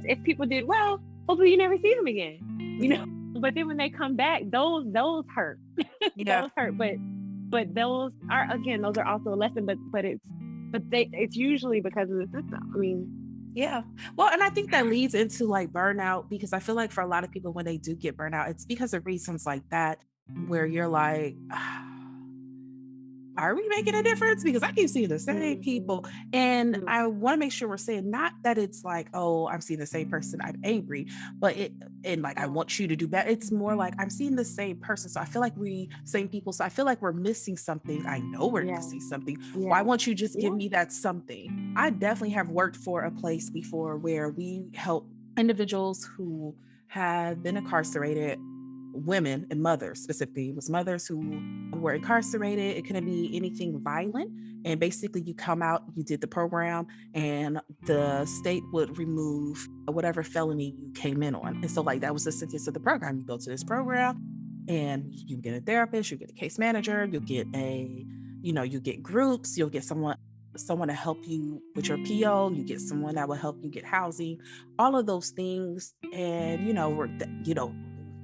if people did well, hopefully you never see them again. You know, Yeah. but then when they come back, those hurt. Yeah. Those hurt, but those are also a lesson. It's usually because of the system. I mean, Yeah. Well, and I think that leads into like burnout, because I feel like for a lot of people, when they do get burnout, it's because of reasons like that, where you're like, are we making a difference? Because I keep seeing the same mhm, people. And mm, I want to make sure we're saying not that it's like, oh, I'm seeing the same person, I'm angry, but and like, I no, want you to do better. It's more like I'm seeing the same person. So I feel like same people. So I feel like we're missing something. I know we're yeah, missing something. Why yeah, won't you just give yeah, me that something? I definitely have worked for a place before where we help individuals who have been incarcerated, women and mothers specifically. It was mothers who were incarcerated. It couldn't be anything violent. And basically, you come out, you did the program, and the state would remove whatever felony you came in on. And so, like, that was the sentence of the program. You go to this program, and you get a therapist, you get a case manager, you get you get groups, you'll get someone. someone to help you with your PO, you get someone that will help you get housing, all of those things, and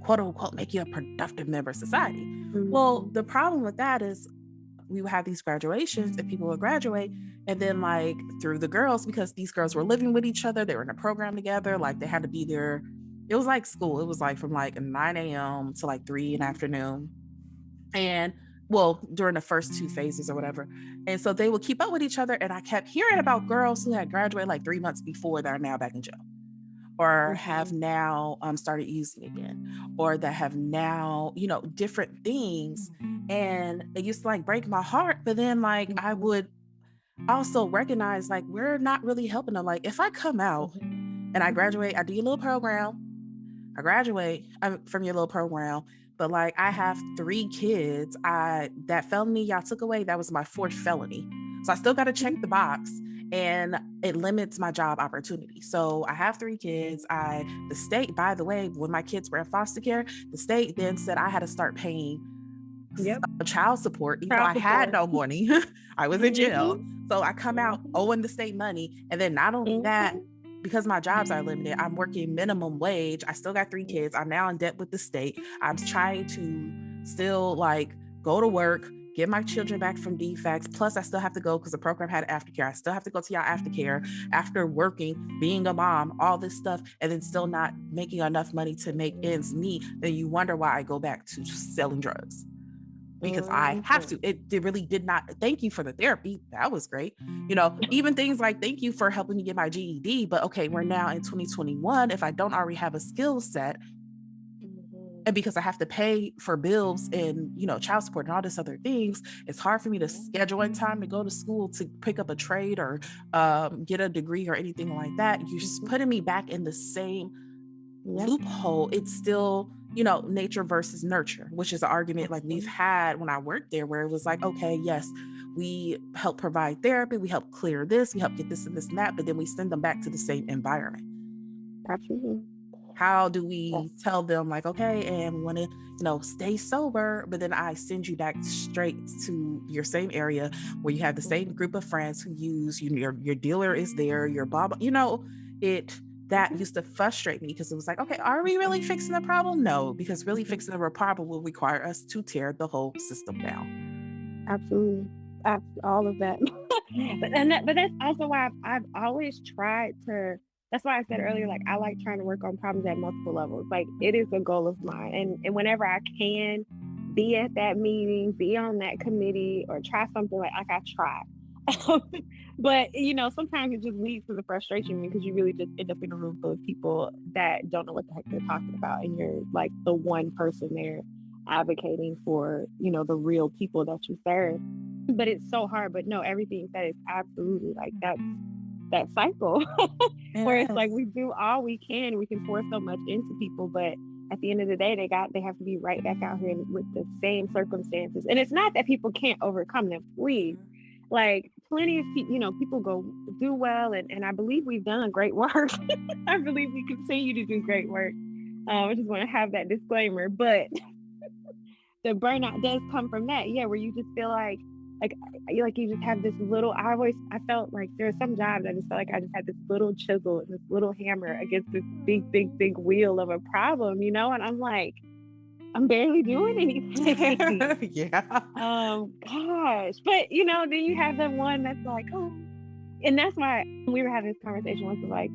quote unquote, make you a productive member of society. Well, Mhm. the problem with that is we would have these graduations and people would graduate, and then like through the girls, because these girls were living with each other, they were in a program together, like they had to be there. It was like school. It was like from like 9 a.m. to like 3 in the afternoon. And well, during the first two phases or whatever. And so they would keep up with each other. And I kept hearing about girls who had graduated like 3 months before that are now back in jail, or have Mhm. now started using again, or that have now, different things. And it used to like break my heart. But then like I Mhm. would also recognize like we're not really helping them. Like if I come out Mhm. and I Mhm. graduate, I do a little program, I graduate from your little program, but like I have 3 kids. I That felony y'all took away, that was my fourth felony. So I still got to check the box, and it limits my job opportunity. So I have 3 kids. The state, by the way, when my kids were in foster care, the state then said I had to start paying Yep. child support, even though Child I had support. no money. I was in jail. Mhm. So I come out Mhm. owing the state money. And then not only that, Mhm. because my jobs are limited, I'm working minimum wage. I still got 3 kids. I'm now in debt with the state. I'm trying to still like go to work, get my children back from defects. Plus, I still have to go because the program had aftercare. I still have to go to y'all aftercare after working, being a mom, all this stuff, and then still not making enough money to make ends meet. Then you wonder why I go back to selling drugs, because I have Mhm. to. It really did not. Thank you for the therapy. That was great. Even things like thank you for helping me get my GED. But okay, we're now in 2021. If I don't already have a skill set, Mhm. and because I have to pay for bills and child support and all this other things, it's hard for me to Mhm. schedule in time to go to school to pick up a trade or get a degree or anything like that. You're Mhm. putting me back in the same Yep. loophole. It's still, nature versus nurture, which is an argument like we've Mhm. had when I worked there, where it was like, okay, yes, we help provide therapy, we help clear this, we help get this and this and that, but then we send them back to the same environment. Absolutely. How do Yeah. we tell them like, okay, and we want to, stay sober, but then I send you back straight to your same area where you have the same Mhm. group of friends who use you, your dealer is there, your blah, blah, it that Mhm. used to frustrate me because it was like, okay, are we really fixing the problem? No, because really Mhm. fixing the problem will require us to tear the whole system down. Absolutely. All of that. But that's also why I've always tried to. That's why I said earlier, like I like trying to work on problems at multiple levels. Like it is a goal of mine, and whenever I can be at that meeting, be on that committee, or try something like I try. But sometimes it just leads to the frustration because you really just end up in a room full of people that don't know what the heck they're talking about, and you're like the one person there advocating for the real people that you serve. But it's so hard. But no, everything that is absolutely like that cycle where it's like Yes. we do all we can, we can pour so much into people, but at the end of the day they have to be right back out here with the same circumstances. And it's not that people can't overcome them, please. Like plenty of people go do well, and I believe we've done great work. I believe we continue to do great work. I just want to have that disclaimer, but the burnout does come from that. Yeah, where you just feel like like you just have this little. I felt like there are some jobs I just felt like I just had this little chisel and this little hammer against this big, big, big wheel of a problem, and I'm like, I'm barely doing anything. Yeah. Gosh, but then you have that one that's like, oh, and that's why we were having this conversation once. Like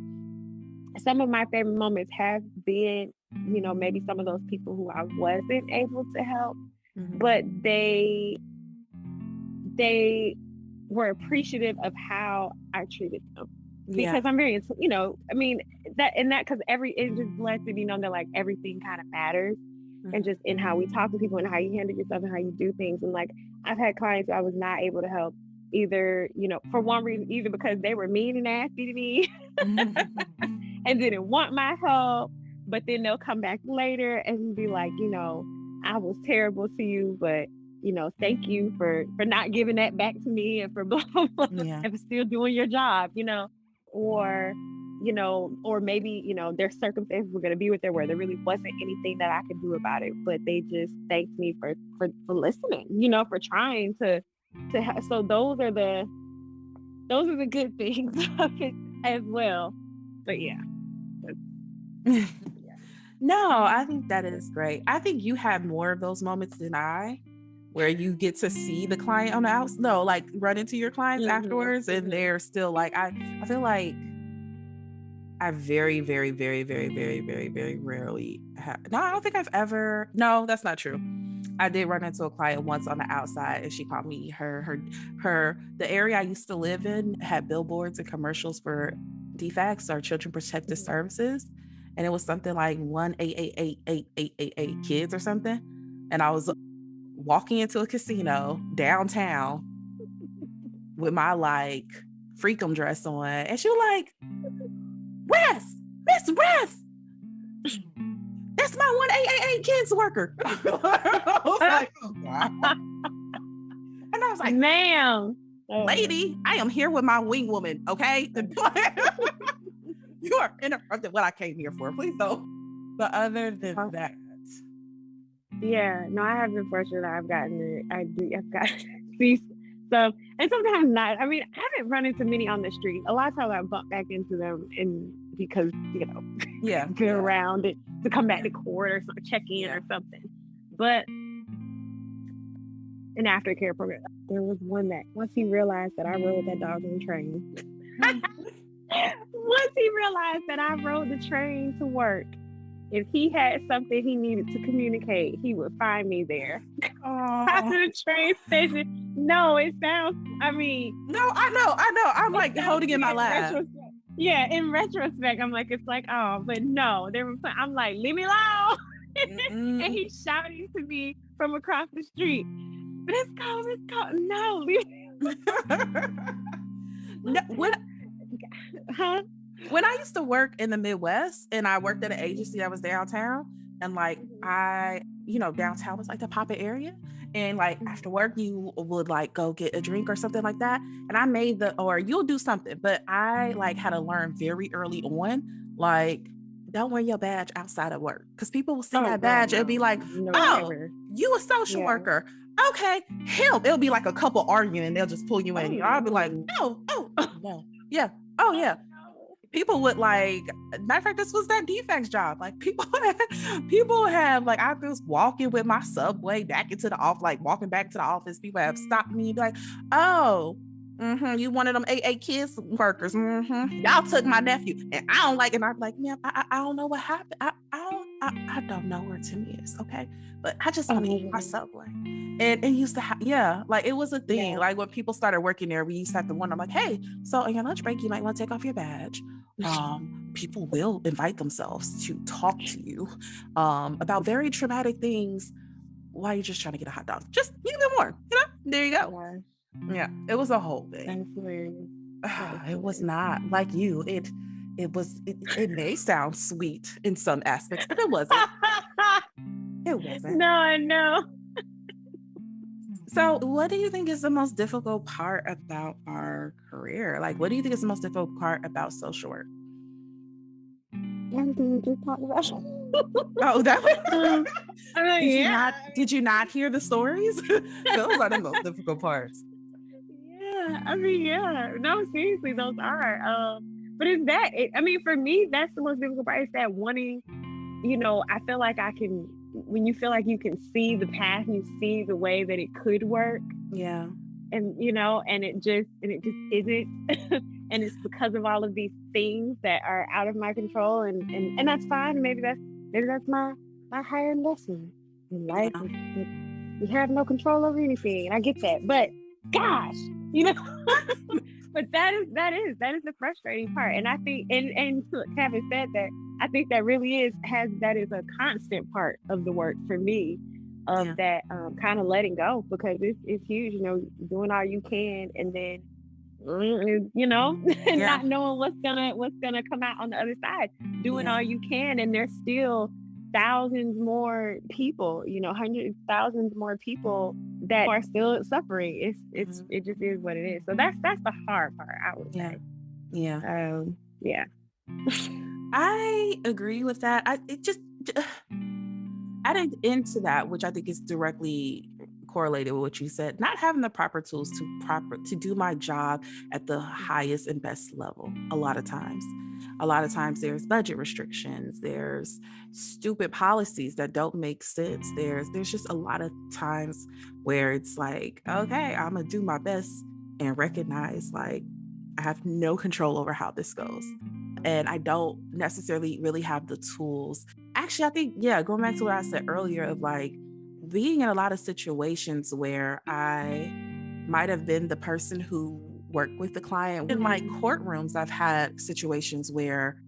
some of my favorite moments have been, maybe some of those people who I wasn't able to help, Mhm. but they were appreciative of how I treated them Yeah. because I'm very, I mean that because it just lets me know that like everything kind of matters and just Mhm. in how we talk to people and how you handle yourself and how you do things. And like I've had clients who I was not able to help either, for one reason, either because they were mean and nasty to me and didn't want my help, but then they'll come back later and be like, I was terrible to you, but thank you for not giving that back to me and for blah blah blah Yeah. and for still doing your job, or or maybe their circumstances were going to be with there where there really wasn't anything that I could do about it, but they just thanked me for listening, for trying to so those are those are the good things of it as well. But yeah, but yeah. No, I think that is great. I think you have more of those moments than I, where you get to see the client on the outs. No, like run into your clients Mhm, afterwards, and mhm. they're still like I feel like I very, very, very, very, very, very, very rarely have. No, I don't think I've ever. No, that's not true. I did run into a client once on the outside, and she called me her. The area I used to live in had billboards and commercials for DFACS or Children Protective Mhm. Services, and it was something like 1-888-8888 kids or something. And I was walking into a casino downtown with my like freakum dress on, and she was like, "Wes, Miss Wes, that's my 1-888 kids worker." I was like, "Oh God." And I was like, Ma'am. "Lady, I am here with my wing woman, okay? You are interrupting what I came here for. Please don't." But other than Uh, that, yeah, no, I have been fortunate. I've gotten it. I've got these stuff, and sometimes not. I mean, I haven't run into many on the street. A lot of times I bump back into them, and because yeah, been yeah, around it to come back yeah, to court or check in yeah. or something. But an aftercare program, there was one that once he realized that I rode that dog on the train, once he realized that I rode the train to work, if he had something he needed to communicate, he would find me there after Oh the train station. No, it sounds, I mean, no, I know. I'm it like sounds holding in sweet my in lap. retrospect. Yeah, in retrospect, I'm like, it's like, oh, but no, I'm like, leave me alone. And Mm-mm. he's shouting to me from across the street, let's go, let's go. No, No, huh? when I used to work in the Midwest and I worked at an agency that was downtown, and like downtown was like the poppin' area. And like after work, you would like go get a drink or something like that. And I made or you'll do something, but I like had to learn very early on, like, don't wear your badge outside of work. Cause people will see Oh that God, badge and be no, like, no, oh, never. you a social Yeah. worker. Okay, help. It'll be like a couple arguing and they'll just pull you Oh in. I'll be like, no. oh, no. Yeah. Oh yeah, Oh no. people would like, matter of fact, this was that defects job. Like people have like, I was walking with my subway back into the office, like walking back to the office, people have stopped me like, oh, you one of them AA kids workers. Y'all took my nephew and I don't like it. And I'm like, man, I don't know what happened. I don't know where Timmy is. Okay. But I just want to eat my Oh subway. And it used to yeah, like it was a thing. yeah. Like when people started working there, we used to have to wonder, I'm like, hey, so on your lunch break, you might want to take off your badge. People will invite themselves to talk to you about very traumatic things while you're just trying to get a hot dog. Just a little more, there you go. Yeah. Yeah, it was a whole thing. That's hilarious. That is It was hilarious. not like you. It may sound sweet in some aspects, but it wasn't. It wasn't. No, I know. So, what do you think is the most difficult part about our career? Like, what do you think is the most difficult part about social work? Everything you just talked about. Oh, that um, I mean, did you yeah. not I did you mean, not hear the stories? Those are the most difficult parts. yeah. I mean, yeah. No, seriously, those are. But it's that. I mean, for me, that's the most difficult part. Is that wanting. I feel like I can. When you feel like you can see the path, you see the way that it could work, Yeah. and it just isn't. And it's because of all of these things that are out of my control, and that's fine. Maybe that's my higher lesson in life Yeah. is that you have no control over anything, and I get that. But gosh, you know, but that is the frustrating part. And I think, and to having said that, I think that really that is a constant part of the work for me, Yeah. of that kind of letting go, because it's huge. Doing all you can, and then and Yeah. not knowing what's gonna come out on the other side. Doing Yeah. all you can, and there's still thousands more people, hundreds thousands more people that are still suffering. Mhm. It just is what it is. So that's the hard part, I would Yeah. say. Yeah. Yeah. I agree with that. Adding into that, which I think is directly correlated with what you said, not having the proper tools to do my job at the highest and best level. A lot of times there's budget restrictions, there's stupid policies that don't make sense. There's just a lot of times where it's like, okay, I'm gonna do my best and recognize like I have no control over how this goes. And I don't necessarily really have the tools. Actually, I think, yeah, going back to what I said earlier of like being in a lot of situations where I might have been the person who worked with the client. In like courtrooms, I've had situations where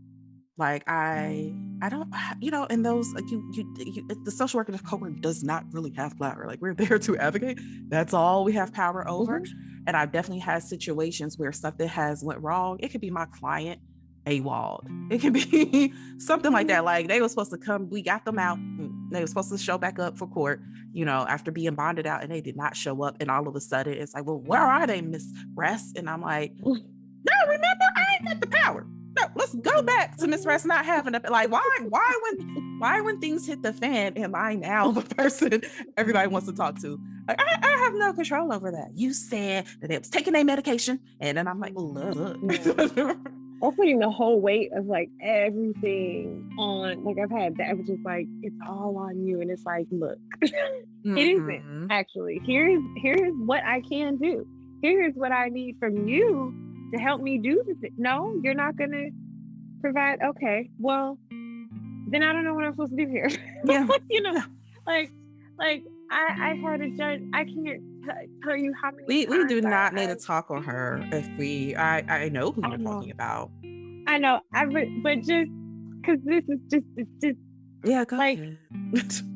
like I don't in those like the social worker in the courtroom does not really have power. Like we're there to advocate. That's all we have power over. Mhm. And I've definitely had situations where something has went wrong. It could be my client AWOL. It can be something like that. Like they were supposed to come, we got them out. They were supposed to show back up for court, after being bonded out, and they did not show up. And all of a sudden it's like, well, where are they, Miss Rest? And I'm like, no, remember, I ain't got the power. No, let's go back to Miss Rest not having a like. Why when things hit the fan, am I now the person everybody wants to talk to? Like, I have no control over that. You said that they was taking their medication, and then I'm like, look. Yeah. Or putting the whole weight of like everything on, like I've had that was just like, it's all on you. And it's like, look, it isn't actually. Here's what I can do. Here's what I need from you to help me do this. No, you're not gonna provide. Okay, well, then I don't know what I'm supposed to do here. Yeah. like I had a judge. I can't tell you how many We do times not need to talk on her if I know who you're know. talking about. I know. But just because it's just Yeah, go like ahead.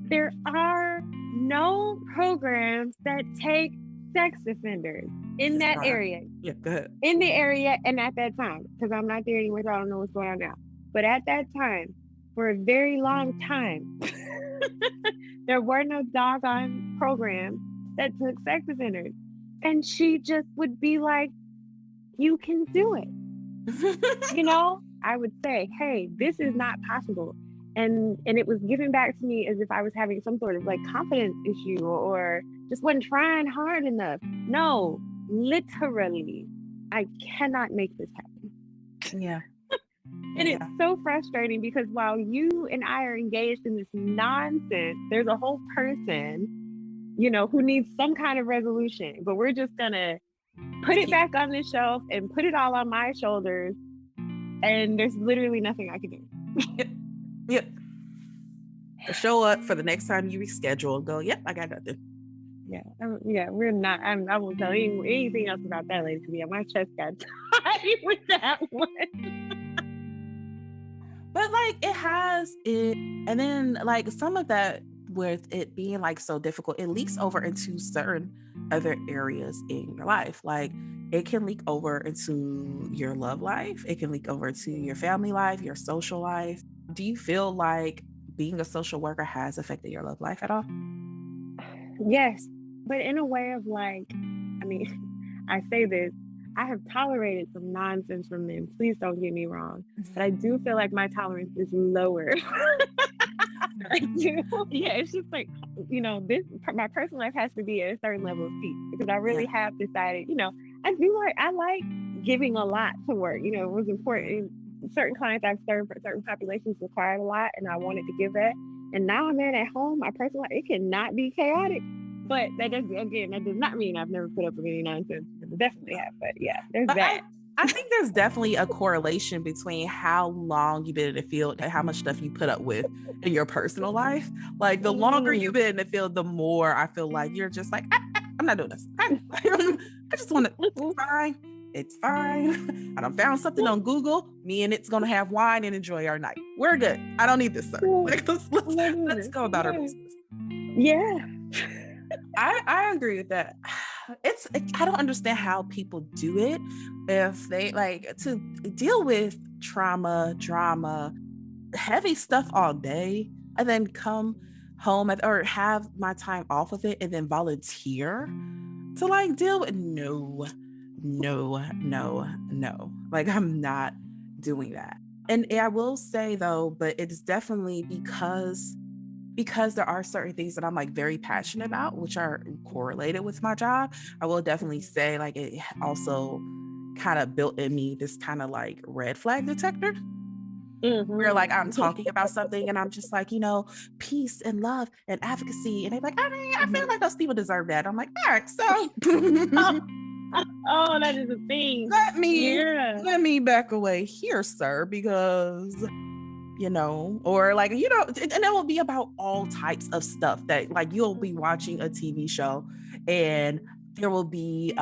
there are no programs that take sex offenders in that Right. area, Yeah, go ahead. in the area, and at that time, because I'm not there anymore, so I don't know what's going on now. But at that time, for a very long time, there were no doggone programs that took sex offenders. And she just would be like, you can do it. I would say, hey, this is not possible. And it was given back to me as if I was having some sort of like confidence issue or just wasn't trying hard enough. No, literally, I cannot make this happen. Yeah. And it's so frustrating because while you and I are engaged in this nonsense, there's a whole person, who needs some kind of resolution, but we're just gonna put it back on the shelf and put it all on my shoulders. And there's literally nothing I can do. Yep. Show up for the next time you reschedule and go, yep, I got nothing. Yeah, we're not. I won't tell you anything else about that later because my chest got tight with that one. But like it has it, and then like some of that with it being like so difficult, it leaks over into certain other areas in your life. Like it can leak over into your love life, it can leak over to your family life, your social life. Do you feel like being a social worker has affected your love life at all? Yes, but in a way of like, I mean, I say this, I have tolerated some nonsense from men. Please don't get me wrong, but I do feel like my tolerance is lower. I do. Yeah, it's just like, my personal life has to be at a certain level of peace because I really have decided, I like giving a lot to work. It was important. Certain clients I've served for certain populations required a lot, and I wanted to give that. And now I'm at home, my personal life, it cannot be chaotic. But that does not mean I've never put up with any nonsense. I definitely have. But yeah, there's But that. I think there's definitely a correlation between how long you've been in the field and how much stuff you put up with in your personal life. Like the longer you've been in the field, the more I feel like you're just like, I'm not doing this. I just want to, it's fine. It's fine. I done found something on Google. Me and it's going to have wine and enjoy our night. We're good. I don't need this, sir. Like, let's go about our business. Yeah. I agree with that. I don't understand how people do it if they like to deal with trauma, drama, heavy stuff all day and then come home or have my time off of it and then volunteer to like deal with no. Like I'm not doing that. And I will say though, but it's definitely because because there are certain things that I'm like very passionate about, which are correlated with my job, I will definitely Mhm. say like it also kind of built in me this kind of like red flag detector where like I'm Mhm. talking about something and I'm just like, peace and love and advocacy. And they're like, I mean, I feel Mhm. like those people deserve that. I'm like, all right, so Oh, that is a thing. let me Yeah. let me back away here, sir, because or like, and it will be about all types of stuff that like you'll be watching a TV show and there will be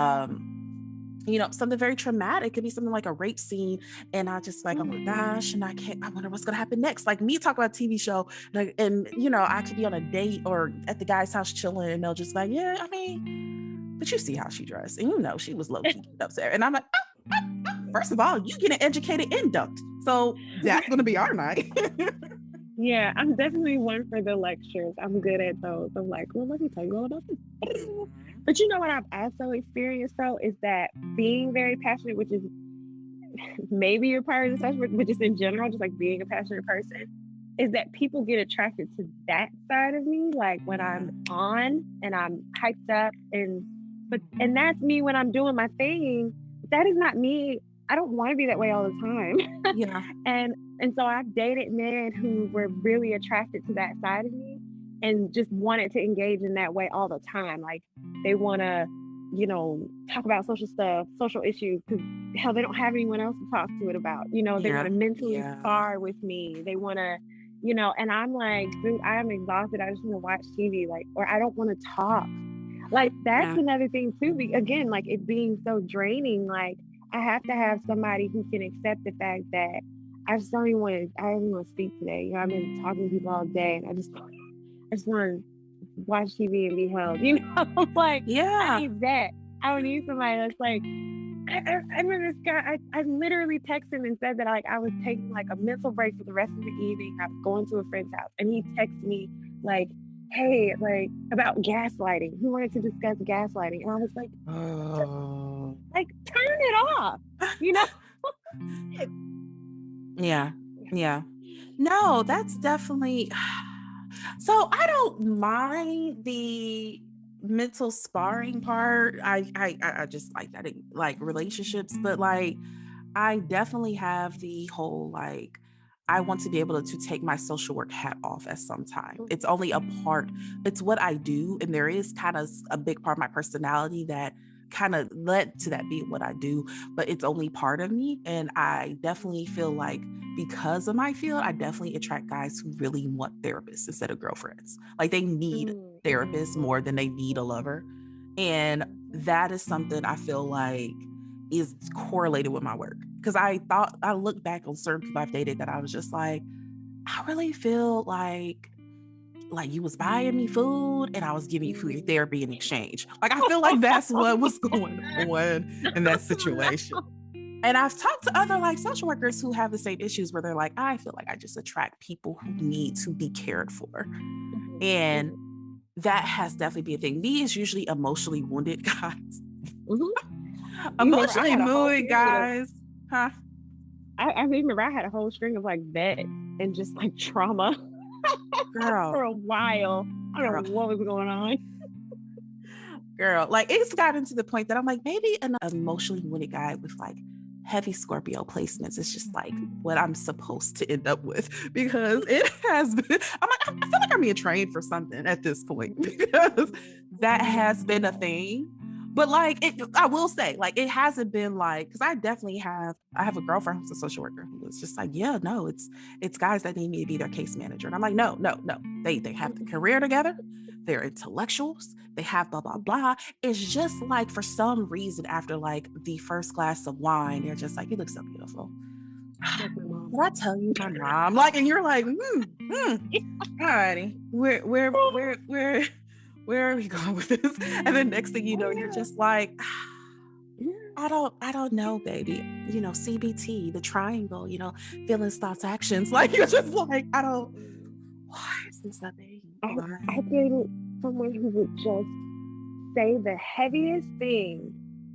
something very traumatic. It could be something like a rape scene. And I just like, oh my gosh, and I wonder what's gonna happen next. Like me talk about a TV show, like, and I could be on a date or at the guy's house chilling, and they'll just like, yeah, I mean, but you see how she dressed, and she was low key upset. And I'm like, first of all, you getting educated and dumped. So that's gonna be our night. Yeah, I'm definitely one for the lectures. I'm good at those. I'm like, well, let me tell you all about this. But you know what I've also experienced though is that being very passionate, which is maybe you're part of the special, but just in general, just like being a passionate person, is that people get attracted to that side of me. Like when I'm on and I'm hyped up and that's me when I'm doing my thing. That is not me. I don't want to be that way all the time. Yeah. And so I've dated men who were really attracted to that side of me and just wanted to engage in that way all the time. Like they want to, talk about social stuff, social issues, because hell, they don't have anyone else to talk to it about. They want Yeah. to mentally Yeah. spar with me. They want to, and I'm like, dude, I am exhausted. I just want to watch TV, like, or I don't want to talk. Like that's Yeah. another thing too. Again, like it being so draining. Like I have to have somebody who can accept the fact that I just don't even want to. I don't even want to speak today. I've been talking to people all day, and I just want to watch TV and be held. Like I Yeah. need that. I would need somebody that's like. I remember this guy. I literally texted him and said that like I was taking like a mental break for the rest of the evening. I was going to a friend's house, and he texted me like, "Hey, like about gaslighting. He wanted to discuss gaslighting," and I was like, Oh. Turn it off," you know? Yeah. Yeah. No, that's definitely so I don't mind the mental sparring part. I just like that in like relationships, but like I definitely have the whole like I want to be able to take my social work hat off at some time. It's only a part, it's what I do. And there is kind of a big part of my personality that kind of led to that being what I do, but it's only part of me. And I definitely feel like because of my field, I definitely attract guys who really want therapists instead of girlfriends. Like they need Mm, therapists more than they need a lover. And that is something I feel like is correlated with my work. Because I look back on certain people I've dated that I was just like, I really feel like you was buying me food and I was giving you food mm. therapy in exchange. Like I feel like that's what was going on in that situation. And I've talked to other like social workers who have the same issues where they're like, I feel like I just attract people who need to be cared for. Mhm, And mhm, that has definitely been a thing. Me is usually emotionally wounded guys. mhm. You remember I Emotionally had a whole wounded period of guys. Huh? I remember I had a whole string of like vet and just like trauma Girl, for a while. I don't girl, know what was going on. girl. Like it's gotten to the point that I'm like, maybe an emotionally wounded guy with like heavy Scorpio placements is just like what I'm supposed to end up with because it has been. I'm like, I feel like I'm being trained for something at this point because that has been a thing. But like, I will say, like, it hasn't been like because I have a girlfriend who's a social worker who was just like, yeah, no, it's guys that need me to be their case manager, and I'm like, no, no, no, they have the career together, they're intellectuals, they have blah blah blah. It's just like for some reason after like the first glass of wine, they're just like, you look so beautiful. Like my mom. Did I tell you my mom? Like, and you're like, alrighty, where are we going with this? And then next thing you know, you're Yeah. just like, Yeah. I don't know, baby. CBT, the triangle, feelings, thoughts, actions. Like you're just like, I don't. Why is this a thing? I Why? I dated someone who would just say the heaviest thing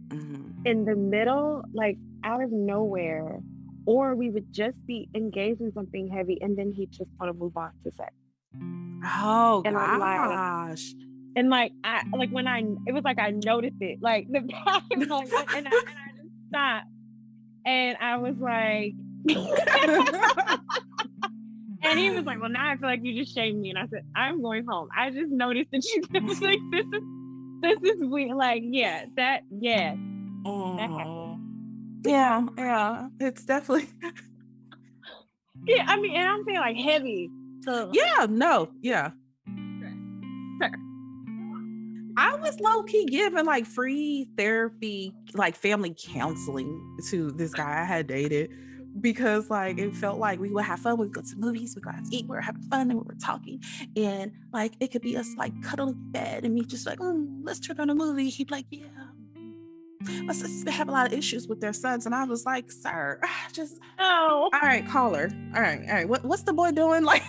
Mhm. in the middle, like out of nowhere, or we would just be engaged in something heavy and then he'd just want to move on to sex. Oh And I'm like, gosh. I like when I it was like I noticed it, like the pattern, like, and I just stopped, and I was like, and he was like, "Well, now I feel like you just shamed me," and I said, "I'm going home. I just noticed that you like this is weird." Like, yeah, that happened. Oh. Yeah, yeah. It's definitely Yeah, I mean, and I'm saying like heavy, so yeah, no, yeah. sure. I was low key giving like free therapy, like family counseling to this guy I had dated because like it felt like we would have fun. We'd go to movies, we'd go out to eat, we were having fun and we were talking. And like it could be us like cuddling in bed and me just like, let's turn on a movie. He'd be like, yeah. My sisters have a lot of issues with their sons. And I was like, sir, just Oh, all right, caller. All right, all right. What's the boy doing? Like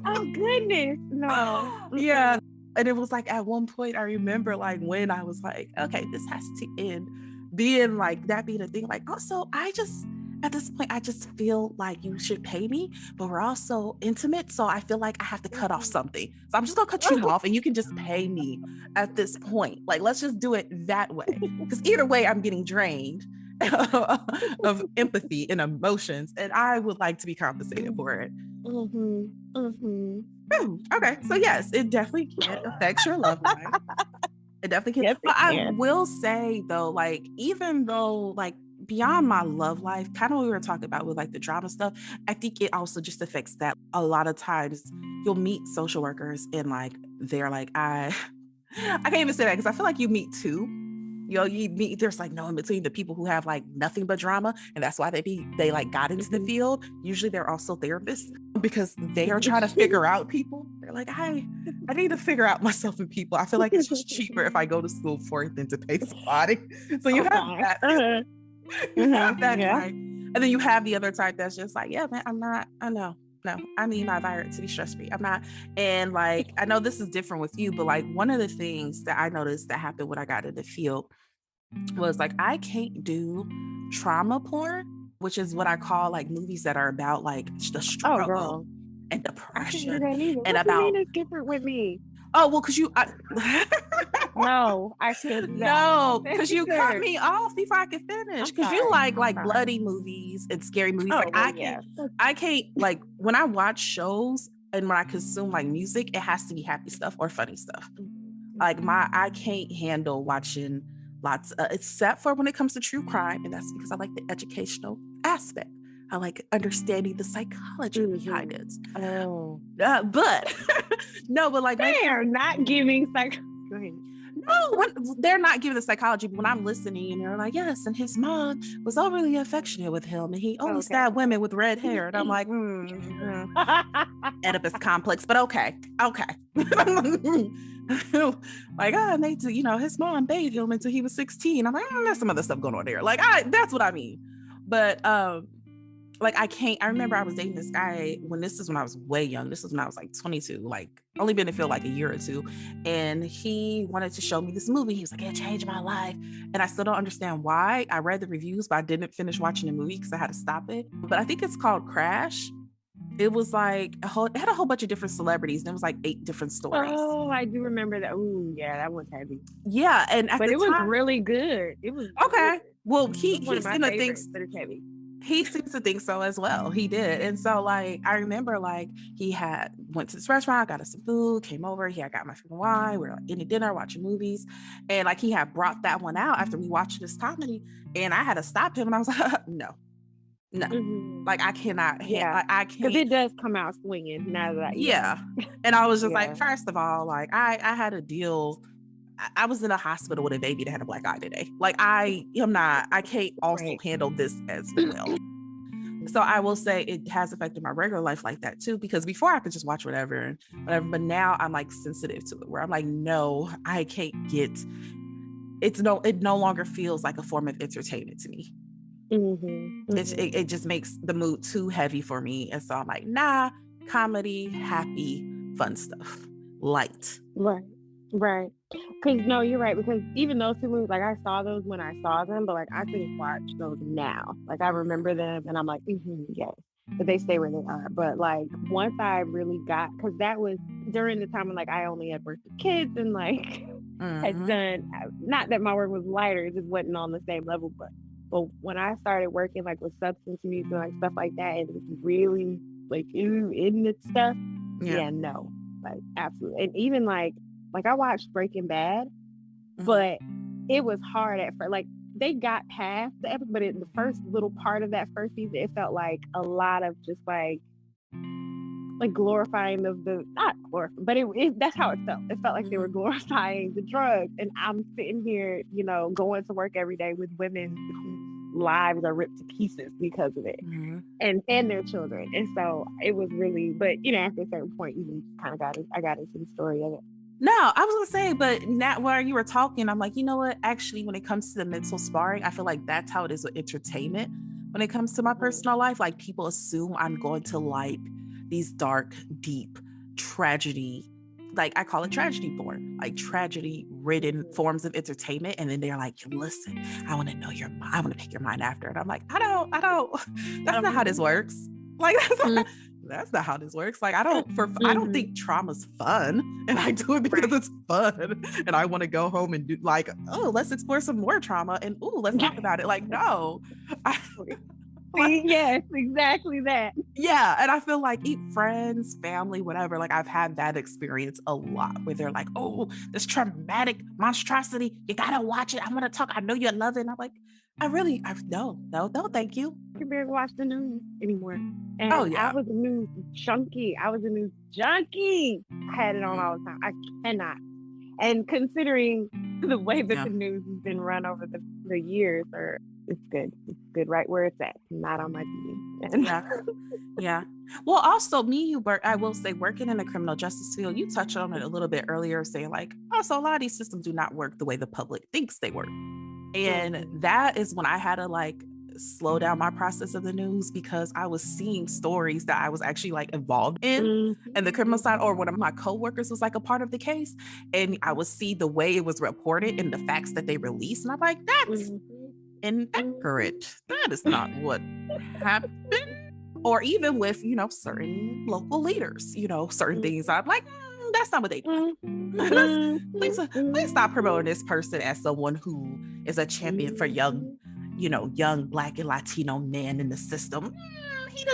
oh goodness, no. yeah. Mm-mm. And it was like at one point I remember like when I was like, okay, this has to end. Being like that being a thing, like also I just at this point I just feel like you should pay me, but we're also intimate. So I feel like I have to cut off something. So I'm just gonna cut you off and you can just pay me at this point. Like let's just do it that way. Because either way I'm getting drained of empathy and emotions. And I would like to be compensated for it. Mhm, mhm. Okay, so yes, it definitely can affect your love life. It definitely can. Yes, But it I can. will say though, like even though like beyond my love life, kind of what we were talking about with like the drama stuff, I think it also just affects that a lot of times you'll meet social workers and like they're like, I can't even say that because I feel like you meet two. You know, you meet there's like no in between the people who have like nothing but drama, and that's why they like got into the Mhm. field. Usually they're also therapists because they are trying to figure out people. They're like, I need to figure out myself and people. I feel like it's just cheaper if I go to school for it than to pay somebody. So you have Okay. that. Uh-huh. You have that Yeah. type. And then you have the other type that's just like, yeah, man, I'm not, I know. No, I need my environment to be stress free. I'm not. And like, I know this is different with you, but like one of the things that I noticed that happened when I got in the field was like, I can't do trauma porn, which is what I call like movies that are about like the Oh, struggle girl. and I can't do depression that either. and What you mean about, it's different with me? oh, well, cause you, No, I cannot no, because you cut stand. me off before I could finish. I'm Because you sorry. I'm like sorry. bloody movies and scary movies. Oh, Like well, yeah. I can't like when I watch shows and when I consume like music, it has to be happy stuff or funny stuff. Like I can't handle watching lots, except for when it comes to true crime, and that's because I like the educational aspect. I like understanding the psychology behind Mhm. it. Oh. But no, but like when They are not giving go ahead. no, when they're not giving the psychology, but when I'm listening and they're like, yes, and his mom was overly affectionate with him and he only Okay, stabbed women with red hair. And I'm okay. like, Oedipus complex, but okay, okay. Like, I made to, his mom bathed him until he was 16. I'm like, there's some other stuff going on there. Like, that's what I mean. But like I remember I was dating this guy when I was way young. This was when I was like 22, like only been in the field like a year or two. And he wanted to show me this movie. He was like, it changed my life. And I still don't understand why. I read the reviews, but I didn't finish watching the movie because I had to stop it. But I think it's called Crash. It was like it had a whole bunch of different celebrities, and it was like 8 different stories. Oh, I do remember that. Ooh, yeah, that was heavy. Yeah. And at But the it was time, really good. It was good. okay. Well, It was one he of my seemed to think favorites, but it's heavy. he seems to think so as well. He did. And so like I remember like he had went to this restaurant, got us some food, came over, he had got my favorite wine, we were like eating dinner, watching movies. And like he had brought that one out after we watched this comedy. And I had to stop him and I was like, no, no. Mhm. Like I cannot Yeah, I because can't. it does come out swinging now that Yeah. And I was just like, yeah. first of all, like I had a deal. I was in a hospital with a baby that had a black eye today. Like I can't also Right. handle this as well. So I will say it has affected my regular life like that too, because before I could just watch whatever and whatever, but now I'm like sensitive to it where I'm like, no, I can't get it no longer feels like a form of entertainment to me. Mhm, mhm. It just makes the mood too heavy for me. And so I'm like, nah, comedy, happy, fun stuff, light. Right, right. Because no, you're right, because even those 2 movies, like, I saw those when I saw them, but, like, I couldn't watch those now. Like, I remember them, and I'm like, "Mhm, yes." but they stay where they are. But like once I really got, because that was during the time when like I only had worked with kids and like had Mhm. done, not that my work was lighter, it just wasn't on the same level, but when I started working like with substance abuse and like stuff like that, and it's really like in it stuff, Yeah. yeah, no, like absolutely. And even like I watched Breaking Bad, Mhm. but it was hard at first. Like they got past the epic, but in the first little part of that first season, it felt like a lot of just like glorifying of the not glorifying, but it that's how it felt. It felt like they were Mhm. glorifying the drugs, and I'm sitting here, going to work every day with women whose lives are ripped to pieces because of it, Mhm. and their children. And so it was really, but after a certain point, you kind of I got into the story of it. No, I was gonna say, but now while you were talking, I'm like, you know what? Actually, when it comes to the mental sparring, I feel like that's how it is with entertainment. When it comes to my Mhm. personal life, like people assume I'm going to like these dark, deep tragedy, like I call it tragedy porn, like tragedy ridden Mhm. forms of entertainment. And then they're like, listen, I want to know your mind. I want to pick your mind after. And I'm like, I don't, that's not how this works. Like, that's not how this works. Like, I don't Mhm. think trauma's fun, and I do it because Right. it's fun, and I want to go home and do like, oh, let's explore some more trauma, and oh, let's talk about it. Like, no, I, like, See, yes, exactly that. yeah, and I feel like friends, family, whatever. Like, I've had that experience a lot where they're like, oh, this traumatic monstrosity, you gotta watch it. I'm gonna talk. I know you love it. And I'm like, no, thank you. Can barely watch the news anymore. Oh And I yeah. was a news junkie. I was a news junkie. I had it on Mhm. all the time. I cannot. And considering the way that Yeah. the news has been run over the years, or it's good. It's good right where it's at, not on my TV. And Yeah. Yeah. Well, also me, you work, I will say working in the criminal justice field, you touched on it a little bit earlier, saying like, also a lot of these systems do not work the way the public thinks they work. And Mhm. that is when I had to like slow down my process of the news because I was seeing stories that I was actually like involved Mhm. in the criminal side, Mhm. or one of my coworkers was like a part of the case. And I would see the way it was reported and the facts that they released. And I'm like, that's Mhm. Mhm. inaccurate. That is not what happened. Or even with, certain local leaders, certain things. Mhm. I'm like, that's not what they Mhm. do. Mhm. Please stop promoting this person as someone who is a champion for young, Mhm. young Black and Latino men in the system. He's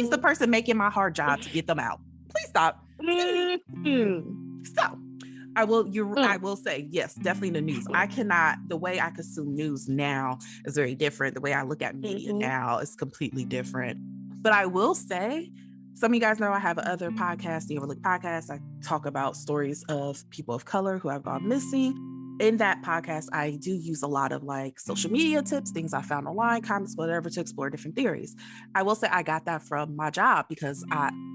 the Mhm. person making my hard job to get them out. Please stop. Mhm. So I will say, yes, definitely the news. The way I consume news now is very different. The way I look at media Mhm. now is completely different. But I will say, some of you guys know I have other podcasts, the Overlook podcast. I talk about stories of people of color who have gone missing. In that podcast, I do use a lot of like social media tips, things I found online, comments, whatever, to explore different theories. I will say I got that from my job because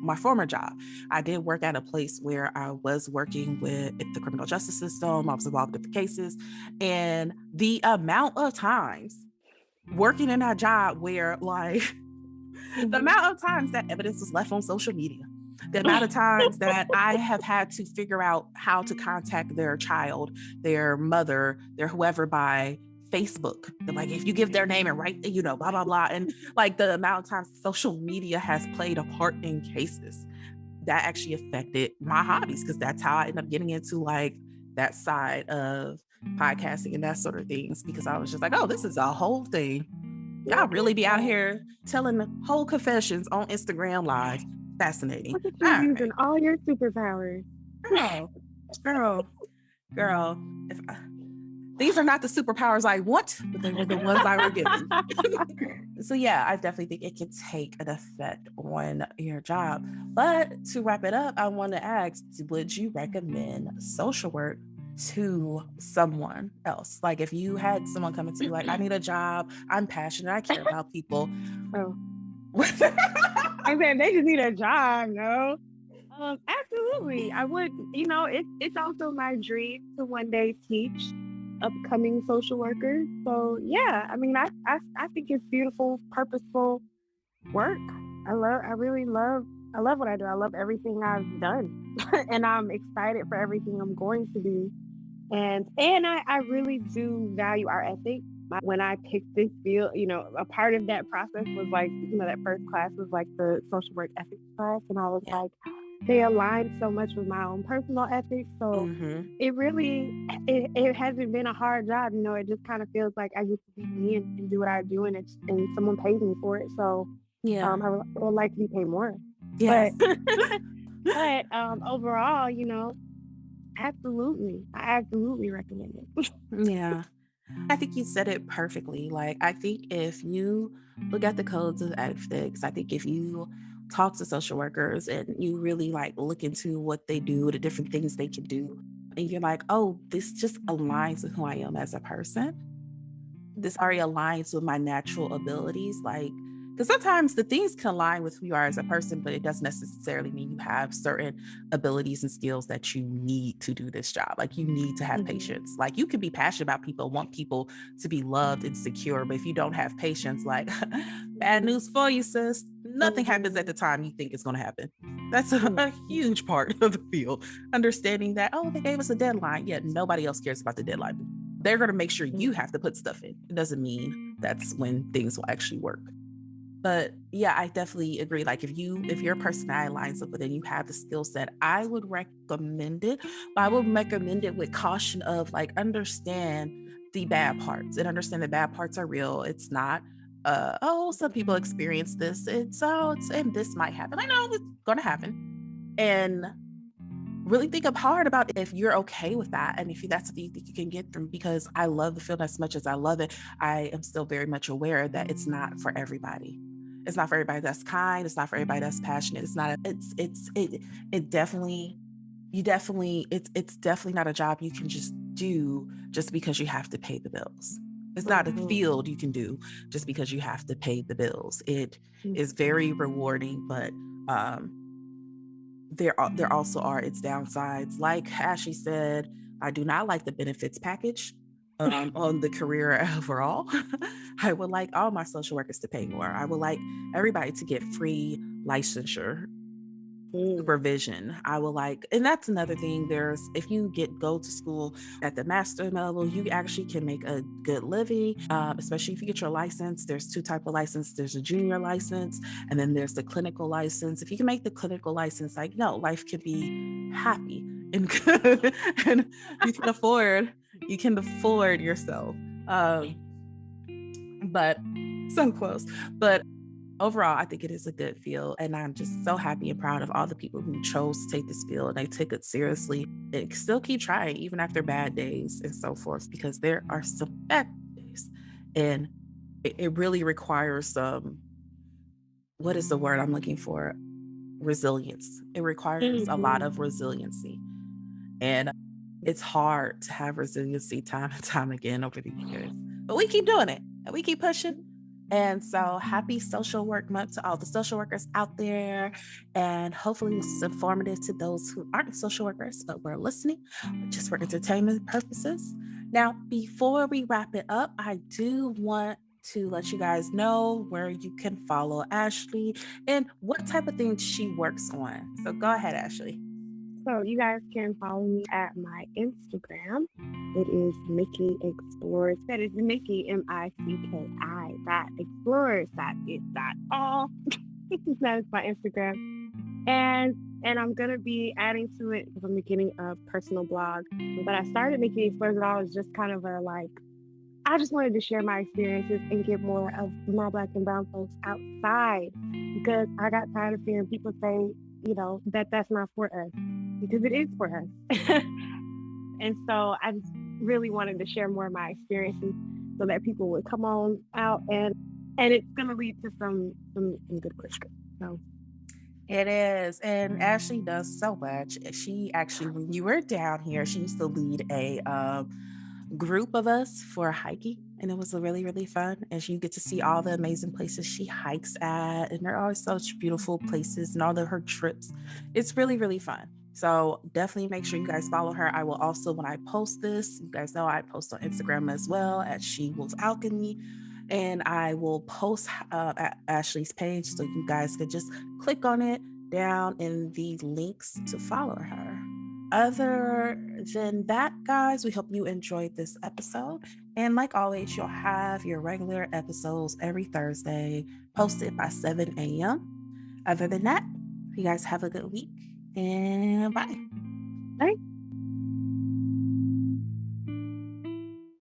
my former job, I did work at a place where I was working with the criminal justice system. I was involved with the cases, and the amount of times working in that job where like the Mhm. amount of times that evidence was left on social media, the amount of times that I have had to figure out how to contact their child, their mother, their whoever by Facebook. They're like, if you give their name and write, blah, blah, blah. And like the amount of times social media has played a part in cases that actually affected my hobbies because that's how I ended up getting into like that side of podcasting and that sort of things because I was just like, oh, this is a whole thing. Y'all Look really at be out that. here telling the whole confessions on Instagram Live. Fascinating. Look at you All using right. all your superpowers. Girl, girl, girl. If these are not the superpowers I want, but they were the ones I were given. So yeah, I definitely think it can take an effect on your job. But to wrap it up, I want to ask, would you recommend social work to someone else? Like if you had someone coming to you like, I need a job, I'm passionate, I care about people. Oh, I said they just need a job, no? Absolutely. I would, it's also my dream to one day teach upcoming social workers. So yeah, I mean, I think it's beautiful, purposeful work. I love what I do. I love everything I've done, and I'm excited for everything I'm going to do. And I really do value our ethics. When I picked this field, a part of that process was like, that first class was like the social work ethics class. And I was Yeah. like, they align so much with my own personal ethics. So Hmm. it hasn't been a hard job. It just kind of feels like I get to be me and do what I do, and someone pays me for it. So Yeah. I would like to be paid more. But Yes. overall, I absolutely recommend it. Yeah. I think you said it perfectly. Like, I think if you look at the codes of ethics, I think if you talk to social workers and you really like look into what they do, the different things they can do, and you're like, oh, this just aligns with who I am as a person, this already aligns with my natural abilities. Like, because sometimes the things can align with who you are as a person, but it doesn't necessarily mean you have certain abilities and skills that you need to do this job. Like, you need to have Mhm. patience. Like, you can be passionate about people, want people to be loved and secure, but if you don't have patience, like, bad Mhm. news for you, sis. Nothing happens at the Mhm. time you think it's going to happen. That's a Mhm. huge part of the field. Understanding that, oh, they gave us a deadline. Yet nobody else cares about the deadline. They're going to make sure you have to put stuff in. It doesn't mean that's when things will actually work. But yeah, I definitely agree. Like, if your personality lines up with it and you have the skill set, I would recommend it. But I would recommend it with caution of like, understand the bad parts and understand the bad parts are real. It's not oh, some people experience this. It's and this might happen. I know it's gonna happen. And really think up hard about if you're okay with that and if that's something you think you can get through, because I love the field as much as I love it. I am still very much aware that it's not for everybody. It's not for everybody that's kind. It's not for everybody that's passionate. It's not, it definitely, it's definitely not a job you can just do just because you have to pay the bills. It's not a Mhm. field you can do just because you have to pay the bills. It Mhm. is very rewarding, but um, there also are its downsides. Like Ashley said, I do not like the benefits package on the career overall. I would like all my social workers to pay more. I would like everybody to get free licensure Mm. supervision. I will like, and that's another thing. There's, if you go to school at the master level, you actually can make a good living, especially if you get your license. There's two type of license. There's a junior license, and then there's the clinical license. If you can make the clinical license, like, no, life can be happy and good, and you can afford yourself. Um, but so close. But overall, I think it is a good field. And I'm just so happy and proud of all the people who chose to take this field and they took it seriously and still keep trying, even after bad days and so forth, because there are some bad days. And it really requires what is the word I'm looking for? Resilience. It requires a lot of Mhm. resiliency. And it's hard to have resiliency time and time again over the years. But we keep doing it and we keep pushing. And so happy social work month to all the social workers out there. And hopefully this is informative to those who aren't social workers, but we're listening just for entertainment purposes. Now, before we wrap it up, I do want to let you guys know where you can follow Ashley and what type of things she works on. So go ahead, Ashley. So you guys can follow me at my Instagram. It is Mickey Explores. That is Mickey MICKI dot explorers dot it dot all. That is my Instagram. And I'm gonna be adding to it from the beginning of personal blog. But I started Mickey Explores, and I was just kind of a like, I just wanted to share my experiences and get more of my black and brown folks outside, because I got tired of hearing people say, that that's not for us, because it is for us. And so I just really wanted to share more of my experiences so that people would come on out, and it's gonna lead to some good work. So It is. And Ashley does so much. She actually, when you were down here, she used to lead a group of us for hiking. And it was really, really fun. And you get to see all the amazing places she hikes at. And there are such beautiful places and all of her trips. It's really, really fun. So definitely make sure you guys follow her. I will also, when I post this, you guys know I post on Instagram as well at She Wolf Alchemy. And I will post at Ashley's page so you guys could just click on it down in the links to follow her. Other than that, guys, we hope you enjoyed this episode. And like always, you'll have your regular episodes every Thursday, posted by 7 a.m. Other than that, you guys have a good week and bye. Bye.